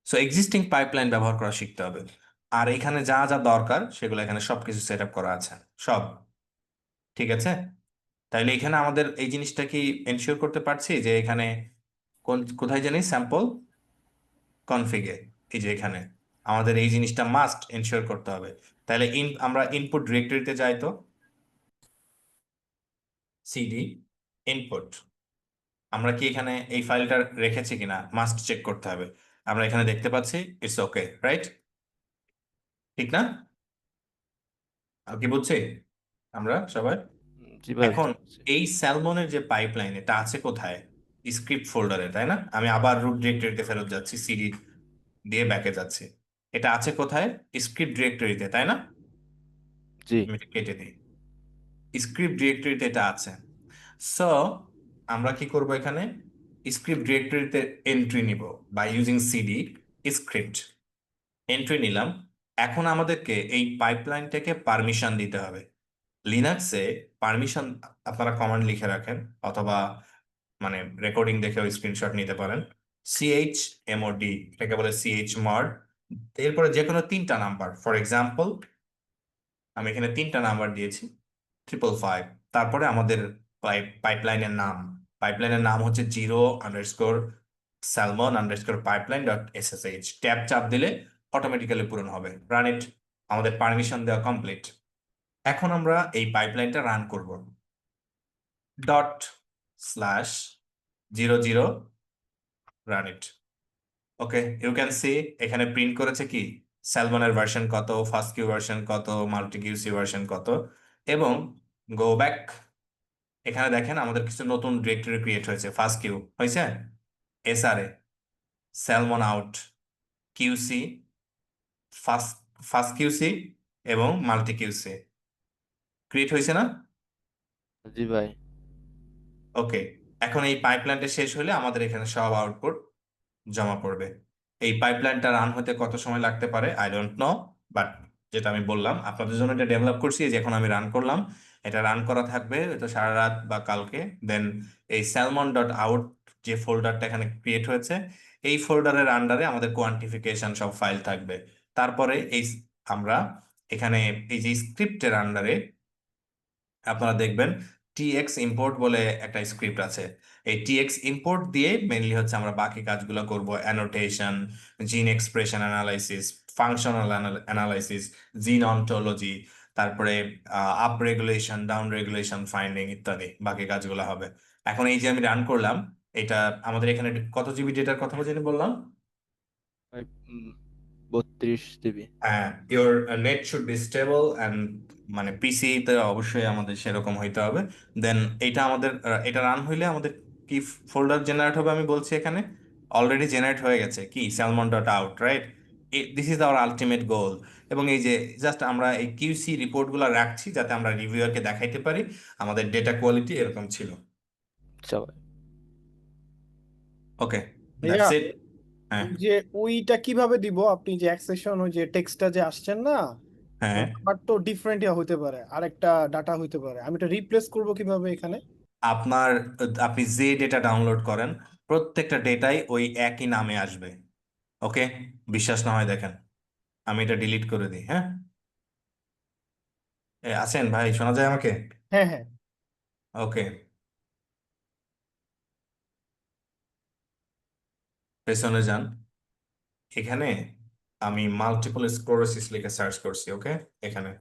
Speaker 1: সো এক্সিস্টিং পাইপলাইন ব্যবহার করা শিখতে হবে। আর এখানে যা যা দরকার সেগুলো এখানে সবকিছু সেট আপ করা আছে সব। ঠিক আছে, তাইলে এখানে আমাদের এই জিনিসটা কি এনশিওর করতে পারছি যে এখানে কোথায় জানি স্যাম্পল কনফিগে, এই যে এখানে আমাদের এই জিনিসটা মাস্ট এনশিওর করতে হবে। তাহলে আমরা ইনপুট ডিরেক্টরিতে যাই তো, সিডি ইনপুট, আমরা কি এখানে এই ফাইলটা রেখেছি কিনা মাস্ট চেক করতে হবে। আমরা এখানে দেখতে পাচ্ছি ইটস ওকে, রাইট? ঠিক না? আর কি বুঝছি আমরা সবাই?
Speaker 5: জি ভাই
Speaker 1: এখন
Speaker 5: বুঝতে পারছি।
Speaker 1: এই স্যালমনের যে পাইপলাইন, এটা আছে কোথায়? স্ক্রিপ্ট ফোল্ডারে, তাই না? আমি আবার রুট ডিরেক্টরিতে ফেরত যাচ্ছি, সিডি দিয়ে ব্যাকে যাচ্ছি। এটা আছে কোথায়? স্ক্রিপ্ট ডিরেক্টরিতে, তাই না?
Speaker 5: জি
Speaker 1: আমি এটা কেটে দিই, স্ক্রিপ্ট ডিরেক্টরিতে এটা আছে। সো আমরা কি করব, এখানে স্ক্রিপ্ট ডিরেক্টরিতে এন্ট্রি নিব by using CD script, entry নিলাম। এখন আমাদেরকে এই পাইপলাইনটাকে পারমিশন দিতে হবে। লিনাক্সে পারমিশন আপনারা কমান্ড লিখে রাখেন, অথবা মানে রেকর্ডিং দেখেও স্ক্রিনশট নিতে পারেন। CHMOD, এটাকে বলে chmod। এরপরে যে কোনো 3টা নাম্বার, ফর এক্সাম্পল আমি এখানে 3টা নাম্বার দিয়েছি, 555। তারপরে আমাদের পাইপলাইনের নাম, পাইপলাইনের নাম হচ্ছে 0_salmon_pipeline.ssh। ট্যাব চাপ দিলে অটোমেটিক্যালি পূরণ হবে। রান ইট, আমাদের পারমিশন দেওয়া কমপ্লিট। এখন আমরা এই পাইপলাইনটা রান করব। ./0 run it. Okay, you can see এখানে প্রিন্ট করেছে কি স্যালমনের ভার্সন কত, ফার্স্ট কিউ ভার্সন কত, মাল্টি কিউসি ভার্সন কত। এবং গো ব্যাক, এখানে দেখেন আমাদের কিছু নতুন ডিরেক্টরি ক্রিয়েট হয়েছে। ফার্স্ট কিউ হয়েছে, SRA, Salmon out, QC, fast fast QC এবং মাল্টি কিউসি ক্রিয়েট হয়েছে না?
Speaker 5: জি ভাই।
Speaker 1: ওকে, এখন এই পাইপলাইনটা শেষ হলে আমাদের এখানে সব আউটপুট জমা পড়বে। এই পাইপলাইনটা রান হতে কত সময় লাগতে পারে আই ডোন্ট নো, বাট যেটা আমি বললাম আপনাদের জন্য এটা ডেভেলপ করছি, যে এখন আমি রান করলাম, এটা রান করা থাকবে এটা সারা রাত বা কালকে। দেন এই salmon.out যে ফোল্ডারটা এখানে ক্রিয়েট হয়েছে, এই ফোল্ডারের আন্ডারে আমাদের কোয়ান্টিফিকেশন সব ফাইল থাকবে। তারপরে আমরা এখানে এই যে স্ক্রিপ্টের আন্ডারে আপনারা দেখবেন TX ইম্পোর্ট বলে একটা স্ক্রিপ্ট আছে। এই TX ইম্পোর্ট দিয়ে মেইনলি হচ্ছে আমরা বাকি কাজগুলো করব, অ্যানোটেশন, জিন এক্সপ্রেশন অ্যানালাইসিস, ফাংশনাল অ্যানালাইসিস, জিন অন্টোলজি, তারপরে up regulation, down regulation finding ইত্যাদি বাকি কাজগুলো হবে। এখন এই যে আমি রান করলাম, এটা আমাদের এখানে কত জিবি ডেটার কথা বলছি বললাম?
Speaker 5: ভাই 32 জিবি।
Speaker 1: হ্যাঁ, your net should be stable and মানে পিসি তে অবশ্যই আমাদের সেরকম হইতে হবে। দেন এটা আমাদের এটা রান হইলে আমাদের কি ফোল্ডার জেনারেট হবে আমি বলছি, এখানে অলরেডি জেনারেট হয়ে গেছে কি salmon.out, right? This is hour ultimate goal. এবং এই যে জাস্ট আমরা এই কিউসি রিপোর্টগুলো রাখছি যাতে আমরা রিভিউয়ারকে দেখাইতে পারি আমাদের ডেটা কোয়ালিটি এরকম ছিল।
Speaker 5: আচ্ছা ভাই।
Speaker 1: ওকে,
Speaker 4: ভাইয়া
Speaker 1: দ্যাটস ইট। হ্যাঁ,
Speaker 4: ওই যে ওইটা কিভাবে দিব, আপনি যে অ্যাক্সেশন ওই যে টেক্সটটা যে আসছেন না,
Speaker 1: হ্যাঁ,
Speaker 4: আমার তো ডিফারেন্ট হইতে পারে, আরেকটা ডাটা হইতে পারে, আমি এটা রিপ্লেস করব কিভাবে এখানে?
Speaker 1: আপনার আপনি যে ডেটা ডাউনলোড করেন প্রত্যেকটা ডেটাই ওই একই নামে আসবে। ওকে, বিশ্বাস না হয় দেখেন, আমি এটা ডিলিট করে দিই। হ্যাঁ, আছেন ভাই, শোনা যায় আমাকে?
Speaker 4: হ্যাঁ হ্যাঁ।
Speaker 1: ওকে, পেছনে যান। এখানে আমি মাল্টিপল স্ক্লেরোসিস লিখে সার্চ করছি। ওকে, এখানে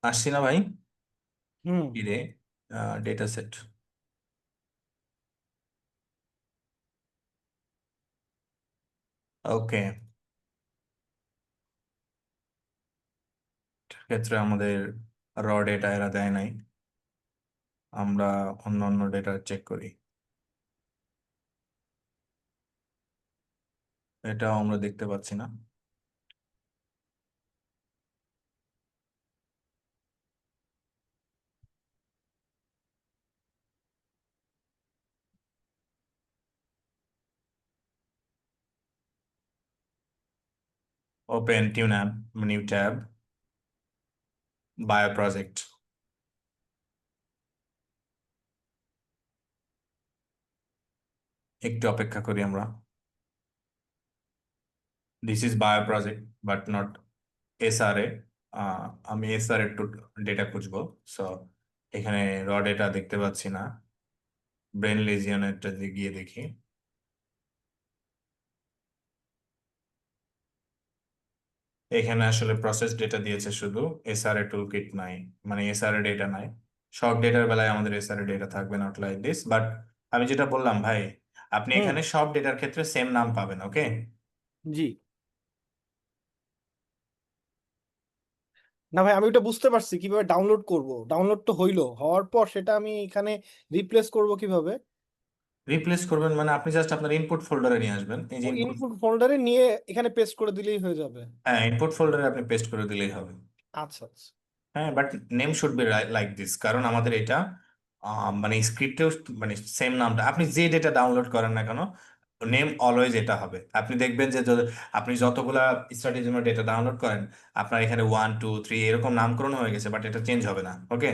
Speaker 1: আসছি না ভাই?
Speaker 4: হুম
Speaker 1: কি রে? Data set. ওকে, ক্ষেত্রে আমাদের র ডেটা এরা দেয় নাই, আমরা অন্য অন্য ডেটা চেক করি। এটাও আমরা দেখতে পাচ্ছি না। ওপেন টিউন্যাব, নিউ ট্যাব, বায়ো প্রজেক্ট। একটু অপেক্ষা করি আমরা। This is BioProject but not SRA. আমি এসআরএ টু ডেটা খুঁজবো। সো এখানে র ডেটা দেখতে পাচ্ছি না। ব্রেন লেজিয়নেরটা গিয়ে দেখি। এখানে আসলে প্রসেস ডেটা দিয়েছে শুধু, এসআরএ টুল কিট নাই, মানে এসআরএ ডেটা নাই। সব ডেটার বেলায় আমাদের এসআরএ ডেটা থাকবে, নট লাইক দিস। বাট আমি যেটা বললাম ভাই, আপনি
Speaker 4: হুম
Speaker 1: এখানে সব ডেটার ক্ষেত্রে সেম নাম পাবেন। ওকে,
Speaker 4: জি। না ভাই, আমি ওটা বুঝতে পারছি কিভাবে ডাউনলোড করব। ডাউনলোড তো হইলো, হওয়ার পর সেটা আমি এখানে রিপ্লেস করব কিভাবে?
Speaker 1: রিপ্লেস করবেন মানে আপনি জাস্ট আপনার ইনপুট ফোল্ডারে নিয়ে আসবেন। এই যে
Speaker 4: ও,
Speaker 1: ইনপুট,
Speaker 4: ইনপুট ফোল্ডারে নিয়ে এখানে পেস্ট করে দিলেই হয়ে যাবে?
Speaker 1: হ্যাঁ ইনপুট ফোল্ডারে আপনি পেস্ট করে দিলেই হবে।
Speaker 4: আচ্ছা আচ্ছা।
Speaker 1: হ্যাঁ, but name should be like this, কারণ আমাদের এটা মানে স্ক্রিপ্টেও মানে সেম নামটা, আপনি যে ডেটা ডাউনলোড করেন না কেন নেম অলওয়েজ এটা হবে। আপনি দেখবেন যে আপনি যতগুলা স্ট্র্যাটেজিমের ডেটা ডাউনলোড করেন, আপনার এখানে 1 2 3 এরকম নামকরণ হয়ে গেছে, বাট এটা চেঞ্জ হবে না। ওকে,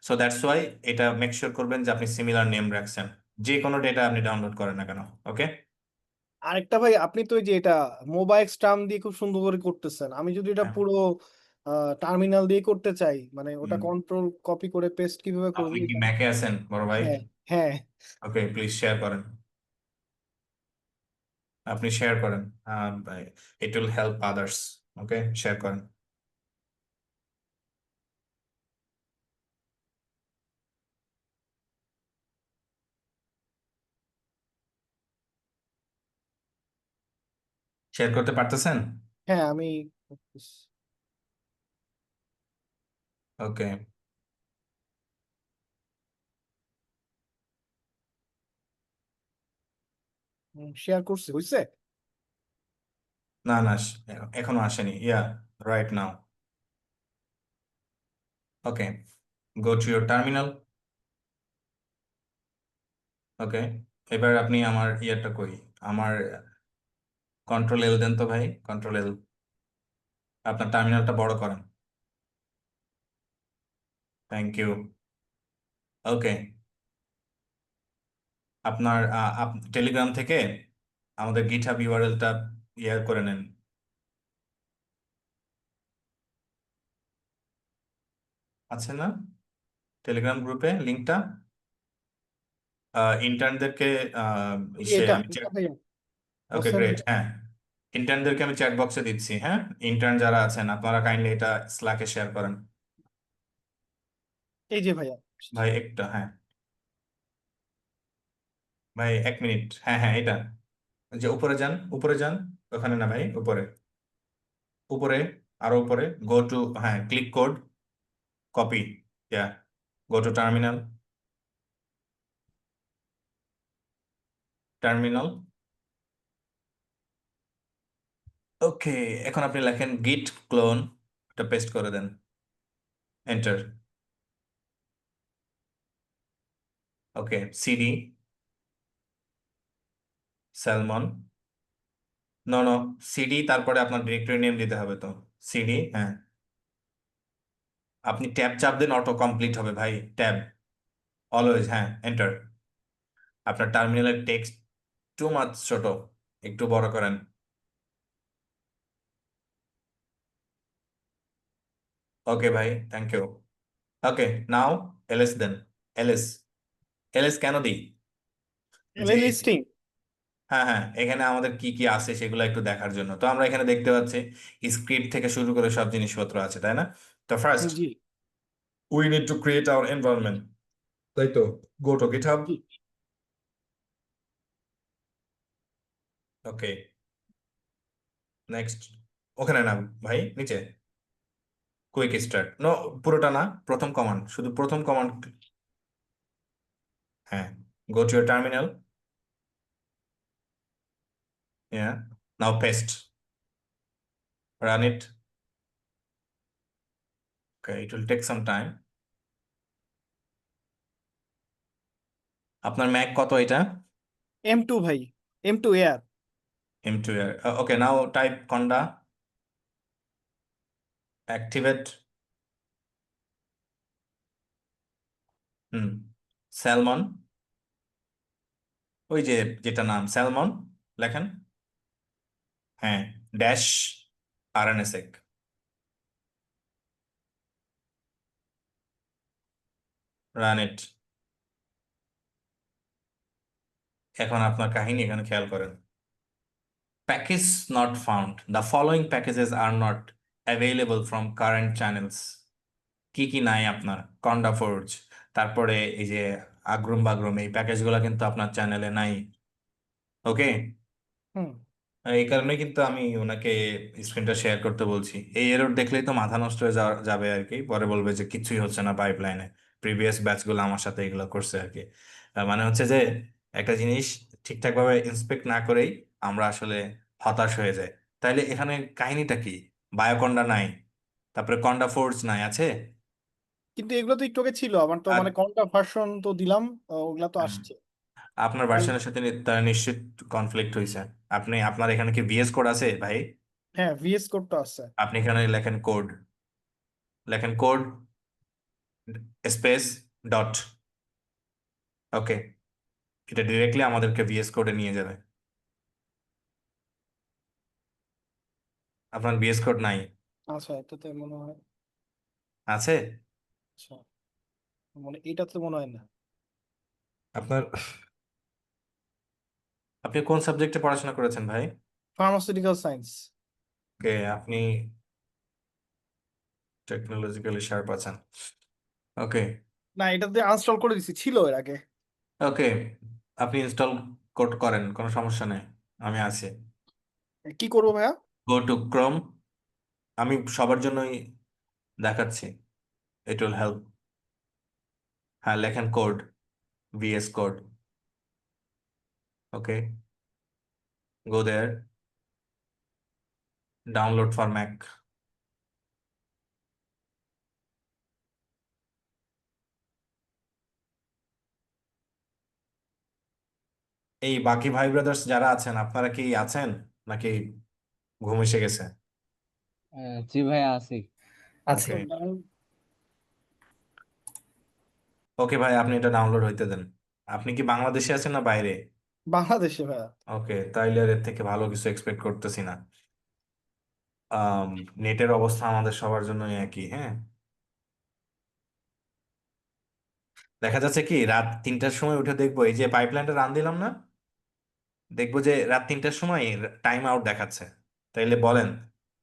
Speaker 1: সো দ্যাটস ওয়াই এটা মেক শিওর করবেন যে আপনি সিমিলার নেম রাখছেন যে কোনো ডেটা আপনি ডাউনলোড করেন না কেন। ওকে,
Speaker 4: আরেকটা ভাই, আপনি তো এই যে এটা মোবাইল টার্ম দিয়ে খুব সুন্দর করে করতেছেন, আমি যদি এটা
Speaker 1: হ্যাঁ।
Speaker 4: পুরো টার্মিনাল দিয়ে করতে চাই, মানে ওটা
Speaker 1: হুম।
Speaker 4: কন্ট্রোল কপি করে পেস্ট কিভাবে করবো
Speaker 1: আপনি কি
Speaker 4: এটা?
Speaker 1: ম্যাকে আছেন বড় ভাই?
Speaker 4: হ্যাঁ হ্যাঁ।
Speaker 1: ওকে, প্লিজ শেয়ার করেন। আপনি শেয়ার করেন, it will help others. Okay, share করেন। শেয়ার করতে পারতেছেন?
Speaker 4: হ্যাঁ আমি
Speaker 1: ওকে,
Speaker 4: শেয়ার করছি, হয়েছে?
Speaker 1: না না, এখনো আসেনি। Yeah, right now. Okay, go to your terminal. Okay, এবার আপনি আমার ইয়ারটা কই, আমার কন্ট্রোল এল দেন তো ভাই, কন্ট্রোল এল। আপনার টার্মিনালটা বড় করেন। Thank you. ওকে, আপনার টেলিগ্রাম থেকে আমাদের গিটহাব ইউআরএলটা ইয়ার করে নেন। আছে না টেলিগ্রাম গ্রুপে লিঙ্কটা? ইন্টার্নদেরকে ইসে
Speaker 4: এটা
Speaker 1: আমি
Speaker 4: এটা ভাইয়া
Speaker 1: ওকে
Speaker 4: হোসেন।
Speaker 1: গ্রেট, হ্যাঁ। ইন্টার্নদেরকে আমি চ্যাট বক্সে দিচ্ছি। হ্যাঁ, ইন্টার্ন যারা আছেন আপনারা কাইন্ডলি এটা স্ল্যাকে শেয়ার করেন।
Speaker 4: এই যে ভাইয়া।
Speaker 1: ভাই একটা, হ্যাঁ ভাই 1 মিনিট, হ্যাঁ হ্যাঁ এটা, যে উপরে যান, উপরে যান। ওখানে না ভাই, উপরে, উপরে, আরো উপরে, গো টু, হ্যাঁ click code, copy, yeah, go to terminal, terminal. Okay, এখন আপনি লেখেন গিট ক্লোন, এটা পেস্ট করে দেন, enter. Okay, CD Salmon, no no, CD তারপরে আপনার ডিরেক্টরি নেম দিতে হবে তো, সিডি, হ্যাঁ। আপনি ট্যাব চাপ দেন, অটো কমপ্লিট হবে ভাই, ট্যাব অলওয়েজ, হ্যাঁ এন্টার। আপনার টার্মিনালের টেক্সট টু মাচ ছোট, একটু বড় করেন। ওকে ভাই, thank you. Okay, now LS then, LS. LS কেন দিই? যে
Speaker 4: লিস্টিং।
Speaker 1: হ্যাঁ হ্যাঁ, এখানে আমাদের কি কি আছে সেগুলো একটু দেখার জন্য। তো আমরা এখানে দেখতে পাচ্ছি স্ক্রিপ্ট থেকে শুরু করে সব জিনিসপত্র আছে, তাই না? তো first
Speaker 4: G
Speaker 1: we need to create our environment. তাই তো, go to GitHub.
Speaker 4: G.
Speaker 1: Okay, next. ওখানে না ভাই, নিচে কুইক স্টার্ট। নো, পুরোটা না, প্রথম কমান্ড, শুধু প্রথম কমান্ড। হ্যাঁ, go to your terminal. Yeah, now paste, run it. Okay, it will take some time. আপনার ম্যাক কত এটা?
Speaker 4: M2 ভাই, M2 air.
Speaker 1: M2 okay, now type conda, activate. Salmon, ওই যে যেটা নাম স্যালমন লেখেন, হ্যাঁ, ড্যাশ RNSec, রান ইট। এখন আপনার কাহিনী এখানে খেয়াল করেন। Package not found, the following packages are not available from current channels. কি কি নাই আপনার? কন্ডা ফোর্জ, তারপরে এই যে আগ্রুম বাগ্রুম, এই প্যাকেজগুলো কিন্তু আপনার চ্যানেলে নাই। ওকে,
Speaker 4: হুম।
Speaker 1: এই কারণে কিন্তু আমি ওনাকে স্ক্রিনটা শেয়ার করতে বলছি। এই এরর দেখলেই তো মাথা নষ্ট হয়ে যাবে আর কি, পরে বলবে যে কিছুই হচ্ছে না পাইপলাইনে, প্রিভিয়াস ব্যাচগুলো আমার সাথে এগুলো করছে আর কি। মানে হচ্ছে যে একটা জিনিস ঠিকঠাক ভাবে ইন্সপেক্ট না করেই আমরা আসলে হতাশ হয়ে যাই। তাইলে এখানে কাহিনীটা কি? বায়োকন্ডা নাই, তারপরে কন্ডা ফোর্স নাই, আছে?
Speaker 4: কিন্তু এগুলো তো একটু আগে ছিল, আমার তো
Speaker 1: আর
Speaker 4: মানে কোনটা ভার্সন তো দিলাম, ওগুলা তো আসছে।
Speaker 1: আপনার ভার্সনের সাথে তার নিশ্চিত কনফ্লিক্ট হয়েছে। আপনার এখানে কি VS কোড আছে ভাই?
Speaker 4: হ্যাঁ, VS কোড তো আছে।
Speaker 1: আপনি এখানে লেখেন কোড স্পেস ডট। ওকে, এটা ডিরেক্টলি আমাদেরকে VS কোডে নিয়ে যাবে। আপনার VS কোড নাই?
Speaker 4: আচ্ছা, এটাতে মনে হয়
Speaker 1: আছে?
Speaker 4: আচ্ছা, মানে এটাতে মনে হয় না।
Speaker 1: আপনার, আপনি কোন সাবজেক্টে পড়াশোনা করেছেন ভাই?
Speaker 4: Pharmaceutical science.
Speaker 1: ওকে, আপনি টেকনোলজিক্যালি শার্প আছেন। ওকে,
Speaker 4: না, এটাতে আনস্টল করে দিছি, ছিল এর আগে।
Speaker 1: ওকে, আপনি ইনস্টল কোড করেন, কোনো সমস্যা নেই, আমি আছি।
Speaker 4: কি করবো ভাইয়া?
Speaker 1: গো টু ক্রোম, আমি সবার জন্যই দেখাচ্ছি, ইট উইল হেল্প। হ্যাঁ, লেখেন code, VS code. Okay, go there, download for Mac. এই বাকি ভাই ব্রাদার্স যারা আছেন, আপনারা কি আছেন নাকি ঘুম এসে গেছে?
Speaker 3: জি ভাইয়া আছি।
Speaker 6: আছে।
Speaker 1: ওকে, ওকে ভাই, আপনি এটা ডাউনলোড হইতে দেন। আপনি কি বাংলাদেশে আছেন না বাইরে?
Speaker 4: বাংলাদেশে ভাইয়া।
Speaker 1: ওকে, তাইলে আর এর থেকে ভালো কিছু এক্সপেক্ট করতেছি না। নেটের অবস্থা আমাদের সবার জন্যই একই, হ্যাঁ। দেখা যাচ্ছে কি রাত 3টার সময় উঠে দেখবো, এই যে পাইপলাইনটা রান দিলাম না, দেখবো যে রাত 3টার সময় টাইম আউট দেখাচ্ছে। তাইলে বলেন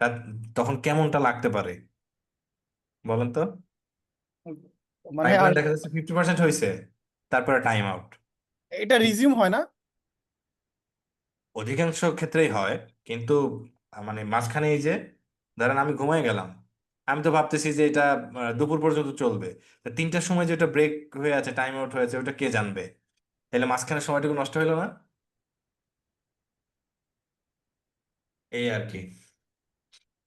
Speaker 1: রাত তখন কেমনটা লাগতে পারে, বলেন তো?
Speaker 4: মানে আর
Speaker 1: পাইপলাইন দেখা যাচ্ছে 50% হয়েছে, তারপরে টাইম আউট।
Speaker 4: এটা রিজিউম হয় না?
Speaker 1: অধিকাংশ ক্ষেত্রেই হয়, কিন্তু মানে মাঝখানে এই যে ধরেন আমি ঘুমাই গেলাম, আমি তো ভাবতেছি যে এটা দুপুর পর্যন্ত চলবে, তা 3টার সময় যেটা ব্রেক হয়ে আছে, টাইম আউট হয়েছে, ওটা কে জানবে? তাহলে মাঝখানে সময়টুকু নষ্ট হলো না? এই আর কি।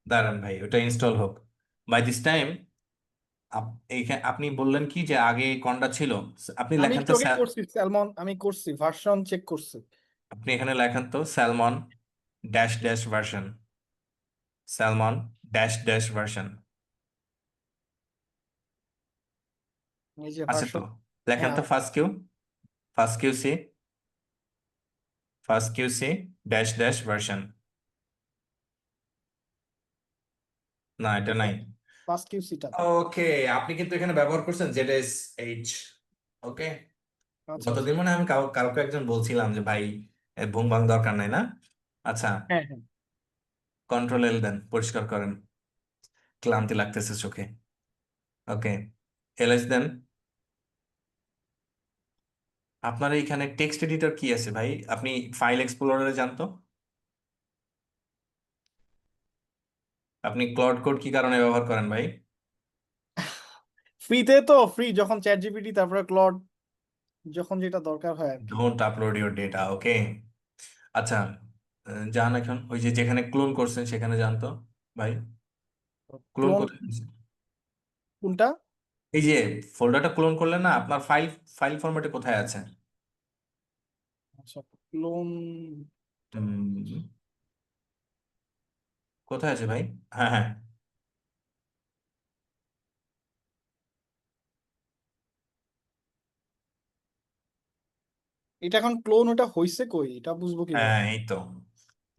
Speaker 1: দাঁড়ান ভাই, ওটা ইনস্টল হোক। বাই দিস টাইম এইখানে আপনি বললেন কি যে আগে কোনটা ছিল? আপনি
Speaker 4: আমি
Speaker 1: লেখেন
Speaker 4: একটু
Speaker 1: তো
Speaker 4: আগে করছি স্যালমন, আমি করছি, ভার্সন চেক করছি।
Speaker 1: আপনি এখানে লেখেন তো salmon dash dash version, salmon dash dash version,
Speaker 4: এই যে
Speaker 1: আছে তো?
Speaker 4: ভার্সন।
Speaker 1: লেখেন
Speaker 4: হ্যাঁ,
Speaker 1: তো first QC dash dash version. না, এটা নাই।
Speaker 4: ফার্স্ট কিউসিটা।
Speaker 1: ওকে, আপনি কিন্তু এখানে ব্যবহার করছেন ZSH। ওকে,
Speaker 4: আচ্ছা আচ্ছা।
Speaker 1: গতদিন মানে আমি কাউকে একজন বলছিলাম যে ভাই ভুং ভাং দরকার নাই না। আচ্ছা,
Speaker 4: হ্যাঁ হ্যাঁ।
Speaker 1: কন্ট্রোল L দেন, পরিষ্কার করেন, ক্লান্তি লাগতেছে চোখে। ওকে, এলএস দেন। আপনার এইখানে টেক্সট এডিটর কি আছে ভাই? আপনি ফাইল এক্সপ্লোরারে যান তো। আপনি ক্লাউড কোড কি কারণে ব্যবহার করেন ভাই?
Speaker 4: ফ্রিতে তো, ফ্রি যখন চ্যাট জিপিটি তারপরে ক্লড, যখন যেটা দরকার হয় আর কি।
Speaker 1: ডোন্ট আপলোড ইউর ডেটা, ওকে। আচ্ছা, যান এখন ওই যে যেখানে ক্লোন করছেন সেখানে যান তো ভাই। ক্লোন
Speaker 4: ক্লোন
Speaker 1: কোথায় হয়েছে?
Speaker 4: কোনটা?
Speaker 1: এই যে ফোল্ডারটা ক্লোন করলেন না, আপনার ফাইল ফাইল ফরম্যাটে কোথায় আছে?
Speaker 4: আচ্ছা, ক্লোন
Speaker 1: হুম, কোথায় আছে ভাই? হ্যাঁ হ্যাঁ,
Speaker 4: এটা এখন ক্লোন ওটা হইছে কই, এটা বুঝবো কিভাবে?
Speaker 1: হ্যাঁ এই তো।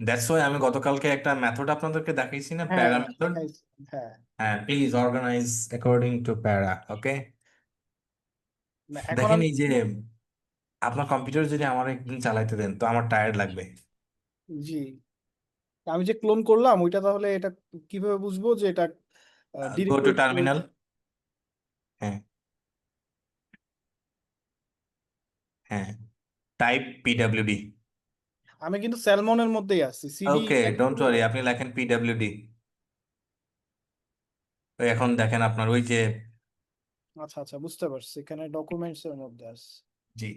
Speaker 1: দ্যাটস ওয়াই আমি গতকালকে একটা মেথড আপনাদেরকে দেখাইছি না,
Speaker 4: হ্যাঁ
Speaker 1: প্যারা মেথড।
Speaker 4: দেখাইছে, হ্যাঁ।
Speaker 1: হ্যাঁ, প্লিজ অর্গানাইজ অ্যাকর্ডিং টু প্যারা, ওকে।
Speaker 4: না, এখন
Speaker 1: দেখেন
Speaker 4: আমি
Speaker 1: এই যে আপনার কম্পিউটার যদি আমার একদিন চালাইতে দেন তো আমার টায়ার্ড লাগবে।
Speaker 4: জি, আমি যে ক্লোন করলাম ওইটা, তাহলে এটা কিভাবে বুঝবো যে এটা
Speaker 1: গো টু
Speaker 4: ডিরেক্টরি?
Speaker 1: টার্মিনাল। হ্যাঁ হ্যাঁ, টাইপ পিডব্লিউডি।
Speaker 4: আমি কিন্তু স্যালমনের মধ্যেই আছি, সিডি।
Speaker 1: ওকে, ডোন্ট ওয়ারি, আপনি লেখেন পিডব্লিউডি। এখন দেখেন আপনার ওই যে,
Speaker 4: আচ্ছা আচ্ছা, বুঝতে পারছি, এখানে ডকুমেন্টস এর মধ্যে আছে।
Speaker 1: জি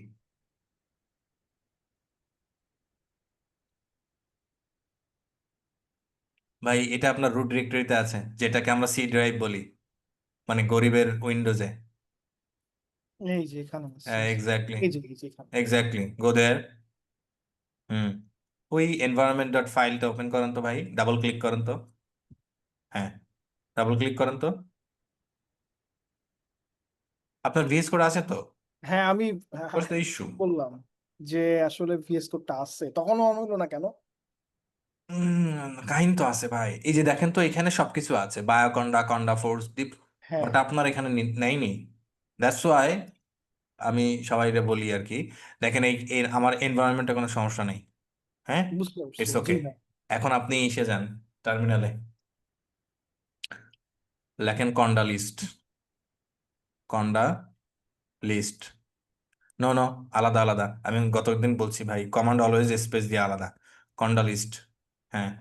Speaker 1: ভাই, এটা আপনার রুট ডিরেক্টরিতে আছে, যেটাকে আমরা সি ড্রাইভ বলি, মানে গরিবের উইন্ডোজে।
Speaker 4: এই যে এখানে আছে,
Speaker 1: এক্স্যাক্টলি,
Speaker 4: এই যে এখানে।
Speaker 1: এক্স্যাক্টলি, গো দেয়ার। হুম, ওই এনভায়রনমেন্ট ডট ফাইলটা ওপেন করেন তো ভাই, ডাবল ক্লিক করেন তো। হ্যাঁ, ডাবল ক্লিক করেন তো। আপনার ভিএস কোড আছে তো?
Speaker 4: হ্যাঁ আমি, হ্যাঁ,
Speaker 1: হোয়াটস
Speaker 4: হ্যাঁ,
Speaker 1: দ্য ইস্যু?
Speaker 4: বললাম যে আসলে ভিএস কোডটা আছে, তখনও অন হলো না কেন?
Speaker 1: কাহিনী তো আছে ভাই, এই যে দেখেন তো এখানে সবকিছু আছে, বায়োকন্ডা, কন্ডা, ফোর্স ডিপ,
Speaker 4: হ্যাঁ,
Speaker 1: বাট আপনার এখানে নেইনি। দ্যাটস ওয়াই আমি সবাইকে বলি আর কি, দেখেন আমার এনভায়রনমেন্টে কোনো সমস্যা নেই। হ্যাঁ,
Speaker 4: বুঝতে পারছি,
Speaker 1: ইটস
Speaker 4: জি
Speaker 1: ওকে।
Speaker 4: হ্যাঁ।
Speaker 1: এখন আপনি এসে যান টার্মিনালে, লেখেন Konda list, Konda list. No no, আলাদা আলাদা, আমি গতদিন বলছি ভাই, কমান্ড অলওয়েজ স্পেস দিয়ে আলাদা, কন্ডা লিস্ট। হ্যাঁ,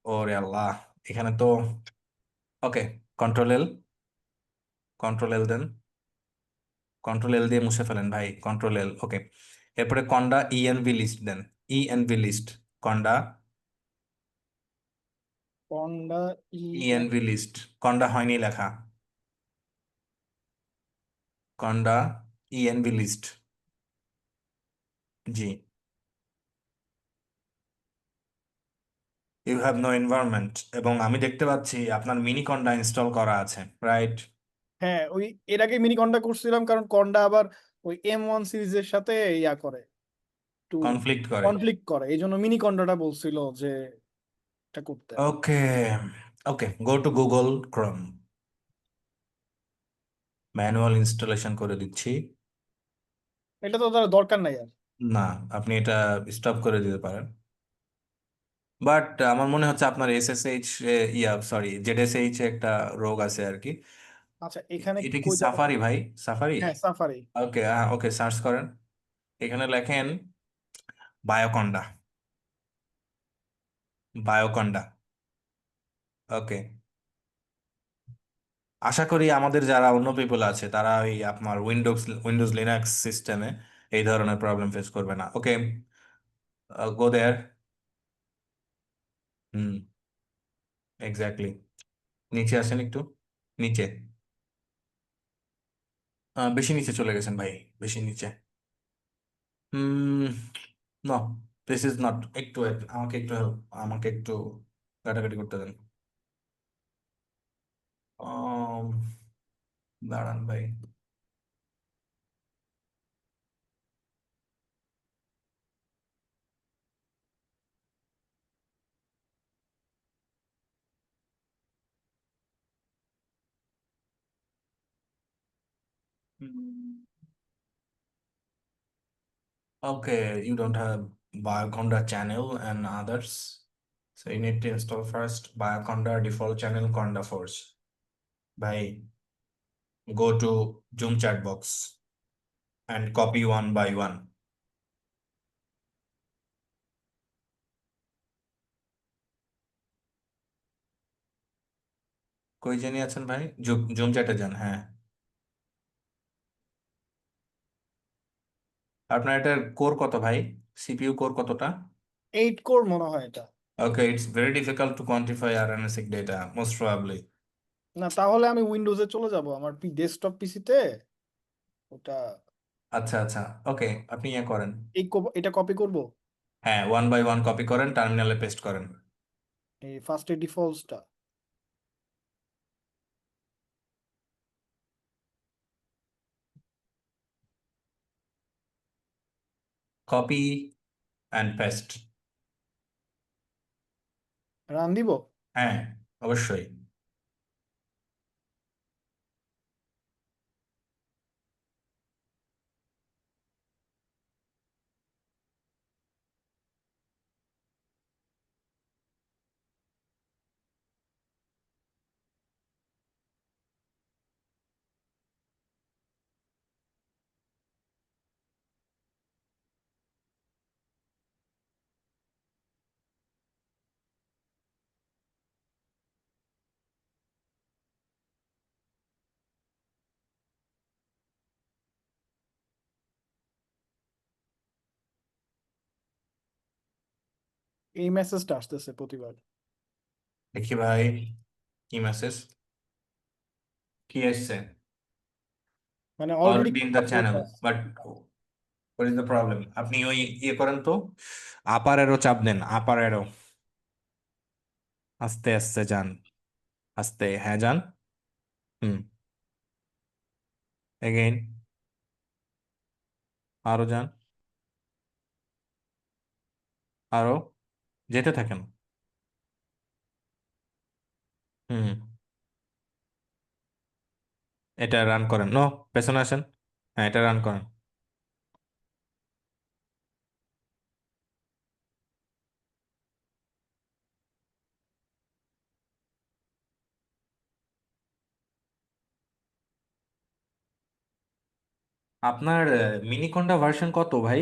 Speaker 1: ওরে আল্লাহ, এখানে তো, okay, control L, control L then, control L দিয়ে মুছে ফেলেন ভাই, কন্ট্রোল এল, ওকে। এরপরে conda env list then, env list, conda
Speaker 4: conda E N.
Speaker 1: Env list, conda হয়নি লেখা, কন্ডা ইএনভি লিস্ট, জি। ইউ হ্যাভ নো এনভায়রনমেন্ট, এবং আমি দেখতে পাচ্ছি আপনার মিনি কন্ডা ইনস্টল করা আছে, রাইট?
Speaker 4: হ্যাঁ, ওই এর আগে মিনি কন্ডা করছিলাম, কারণ কন্ডা আবার ওই M1 সিরিজের সাথে ইয়া করে, একটু
Speaker 1: কনফ্লিক্ট করে,
Speaker 4: কনফ্লিক্ট করে, এই জন্য মিনি কন্ডাটা বলছিল যে এটা করতে।
Speaker 1: Okay. Okay, go to Google Chrome, manual installation করে দিচ্ছি।
Speaker 4: এটা তো তার দরকার নাই আর।
Speaker 1: না, আপনি এটা স্টপ করে দিতে পারেন, বাট আমার মনে হচ্ছে আপনার এসএসএইচ, সরি, জেডএসএইচ একটা রোগ আছে আর কি।
Speaker 4: আচ্ছা, এখানে
Speaker 1: এটা কি
Speaker 4: কই জায়গা?
Speaker 1: সাফারি ভাই? সাফারি?
Speaker 4: হ্যাঁ, সাফারি।
Speaker 1: ওকে, ওকে, সার্চ করেন, এখানে লেখেন বায়োকন্ডা, বায়োকন্ডা, ওকে। আশা করি আমাদের যারা অন্য পিপল আছে তারা ওই আপনার উইন্ডোজ লিনাক্স সিস্টেমে এই ধরনের প্রবলেম ফেস করবে না, ওকে। গো দেয়ার। হুম, এক্স্যাক্টলি, নিচে আসেন একটু, নিচে, বেশি নিচে চলে গেছেন ভাই, বেশি নিচে। হুম, নো, দিস ইজ নট, একটু আমাকে একটু হেল্প, আমাকে একটু কাটাকাটি করতে দেন। আম, দাঁড়ান ভাই। Okay, you don't have Bioconda channel and others. So you need to install first Bioconda default channel Conda Force. Bhai, go to Zoom chat box and copy one by one. কই জানি আছেন ভাই? জুম চ্যাটে যান, হ্যাঁ। আপনার এটার core কত ভাই? সিপিইউ কোর কতটা?
Speaker 4: 8 কোর মনে হয় এটা।
Speaker 1: Okay, it's very difficult to quantify RNA-seq data, most probably.
Speaker 4: না তাহলে আমি উইন্ডোজে চলে যাব, আমার ডেস্কটপ পিসিতে ওটা
Speaker 1: আচ্ছা আচ্ছা, ওকে, আপনি ইয়ে করেন।
Speaker 4: এটা কপি করব,
Speaker 1: হ্যাঁ, ওয়ান বাই ওয়ান কপি করেন, টার্মিনালে পেস্ট করেন।
Speaker 4: এই ফার্স্টে ডিফল্টসটা।
Speaker 1: Copy and paste.
Speaker 4: রান দিব।
Speaker 1: হ্যাঁ, অবশ্যই।
Speaker 4: এই মেসেজটা আসতেছে প্রতিবার।
Speaker 1: দেখি ভাই, কি মেসেজ, কি এসছে?
Speaker 4: মানে already
Speaker 1: already in the channel, but what is the problem? আপনি ওই ইয়ে করেন তো, আপার অ্যারো চাপ দেন, আপার অ্যারো। আস্তে আস্তে যান, আস্তে, হ্যাঁ যান। হুম, এগেইন, আরো যান, আরো যেতে থাকেন। হুম, এটা রান করেন, নো, পেছনে আসেন, হ্যাঁ এটা রান করেন। আপনার মিনিকন্ডা ভার্সন কত ভাই?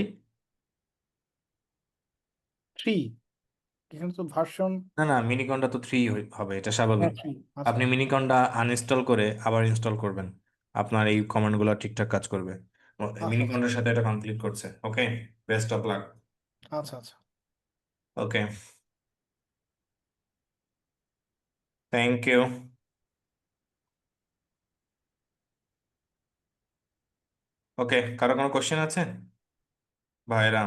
Speaker 4: 3, এখানে তো ভার্সন।
Speaker 1: না না, মিনিকন্ডা তো 3 হবে, এটা স্বাভাবিক।
Speaker 4: 3, আচ্ছা
Speaker 1: আপনি মিনিকন্ডা আনইনস্টল করে আবার ইনস্টল করবেন, আপনার এই কমান্ডগুলো ঠিকঠাক কাজ করবে।
Speaker 4: আচ্ছা
Speaker 1: মিনিকন্ডার সাথে এটা কমপ্লিট করছে। ওকে, বেস্ট অফ লাক।
Speaker 4: আচ্ছা আচ্ছা।
Speaker 1: ওকে, থ্যাংক ইউ। ওকে, কারো কোনো কোশ্চেন আছে ভাইরা?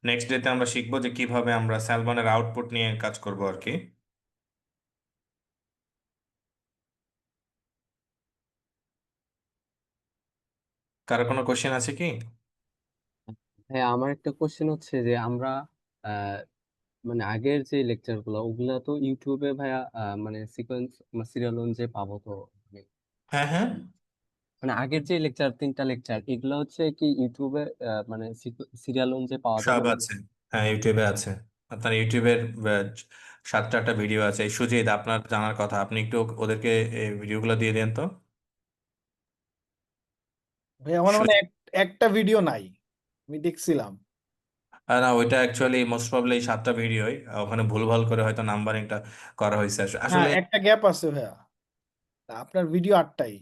Speaker 1: নেক্সট ডেতে আমরা শিখবো যে কিভাবে আমরা স্যালমনের আউটপুট নিয়ে কাজ করব আর কি। কারো কোনো কোশ্চেন আছে কি?
Speaker 3: হ্যাঁ, আমার একটা কোশ্চেন হচ্ছে যে আমরা আহ, মানে আগের যে লেকচার গুলো ওগুলা তো ইউটিউবে ভাইয়া মানে সিকোয়েন্স সিরিয়াল অনুযায়ী পাবো তো? মানে
Speaker 1: হ্যাঁ হ্যাঁ,
Speaker 3: মানে আগের যে লেকচার 3টা লেকচার এগুলো হচ্ছে কি ইউটিউবে মানে সিরিয়াল অনুযায়ী পাওয়া
Speaker 1: সব
Speaker 3: যাবে না?
Speaker 1: আছে। হ্যাঁ, ইউটিউবে আছে। আপনার ইউটিউবের 7-8টা ভিডিও আছে। এই সুজিত, আপনার জানার কথা, আপনি একটু ওদেরকে এই ভিডিওগুলো দিয়ে দেন তো।
Speaker 4: ভাই আমার মানে
Speaker 1: সুজিত,
Speaker 4: একটা ভিডিও নাই, আমি দেখছিলাম।
Speaker 1: না ওইটা অ্যাকচুয়ালি মোস্ট প্রবলি 7টা ভিডিওই, ওখানে ভুলভাল করে হয়তো নাম্বারিংটা করা হয়েছে
Speaker 4: হ্যাঁ
Speaker 1: আসলে।
Speaker 4: একটা গ্যাপ আছে ভাইয়া, আপনার ভিডিও 8টাই।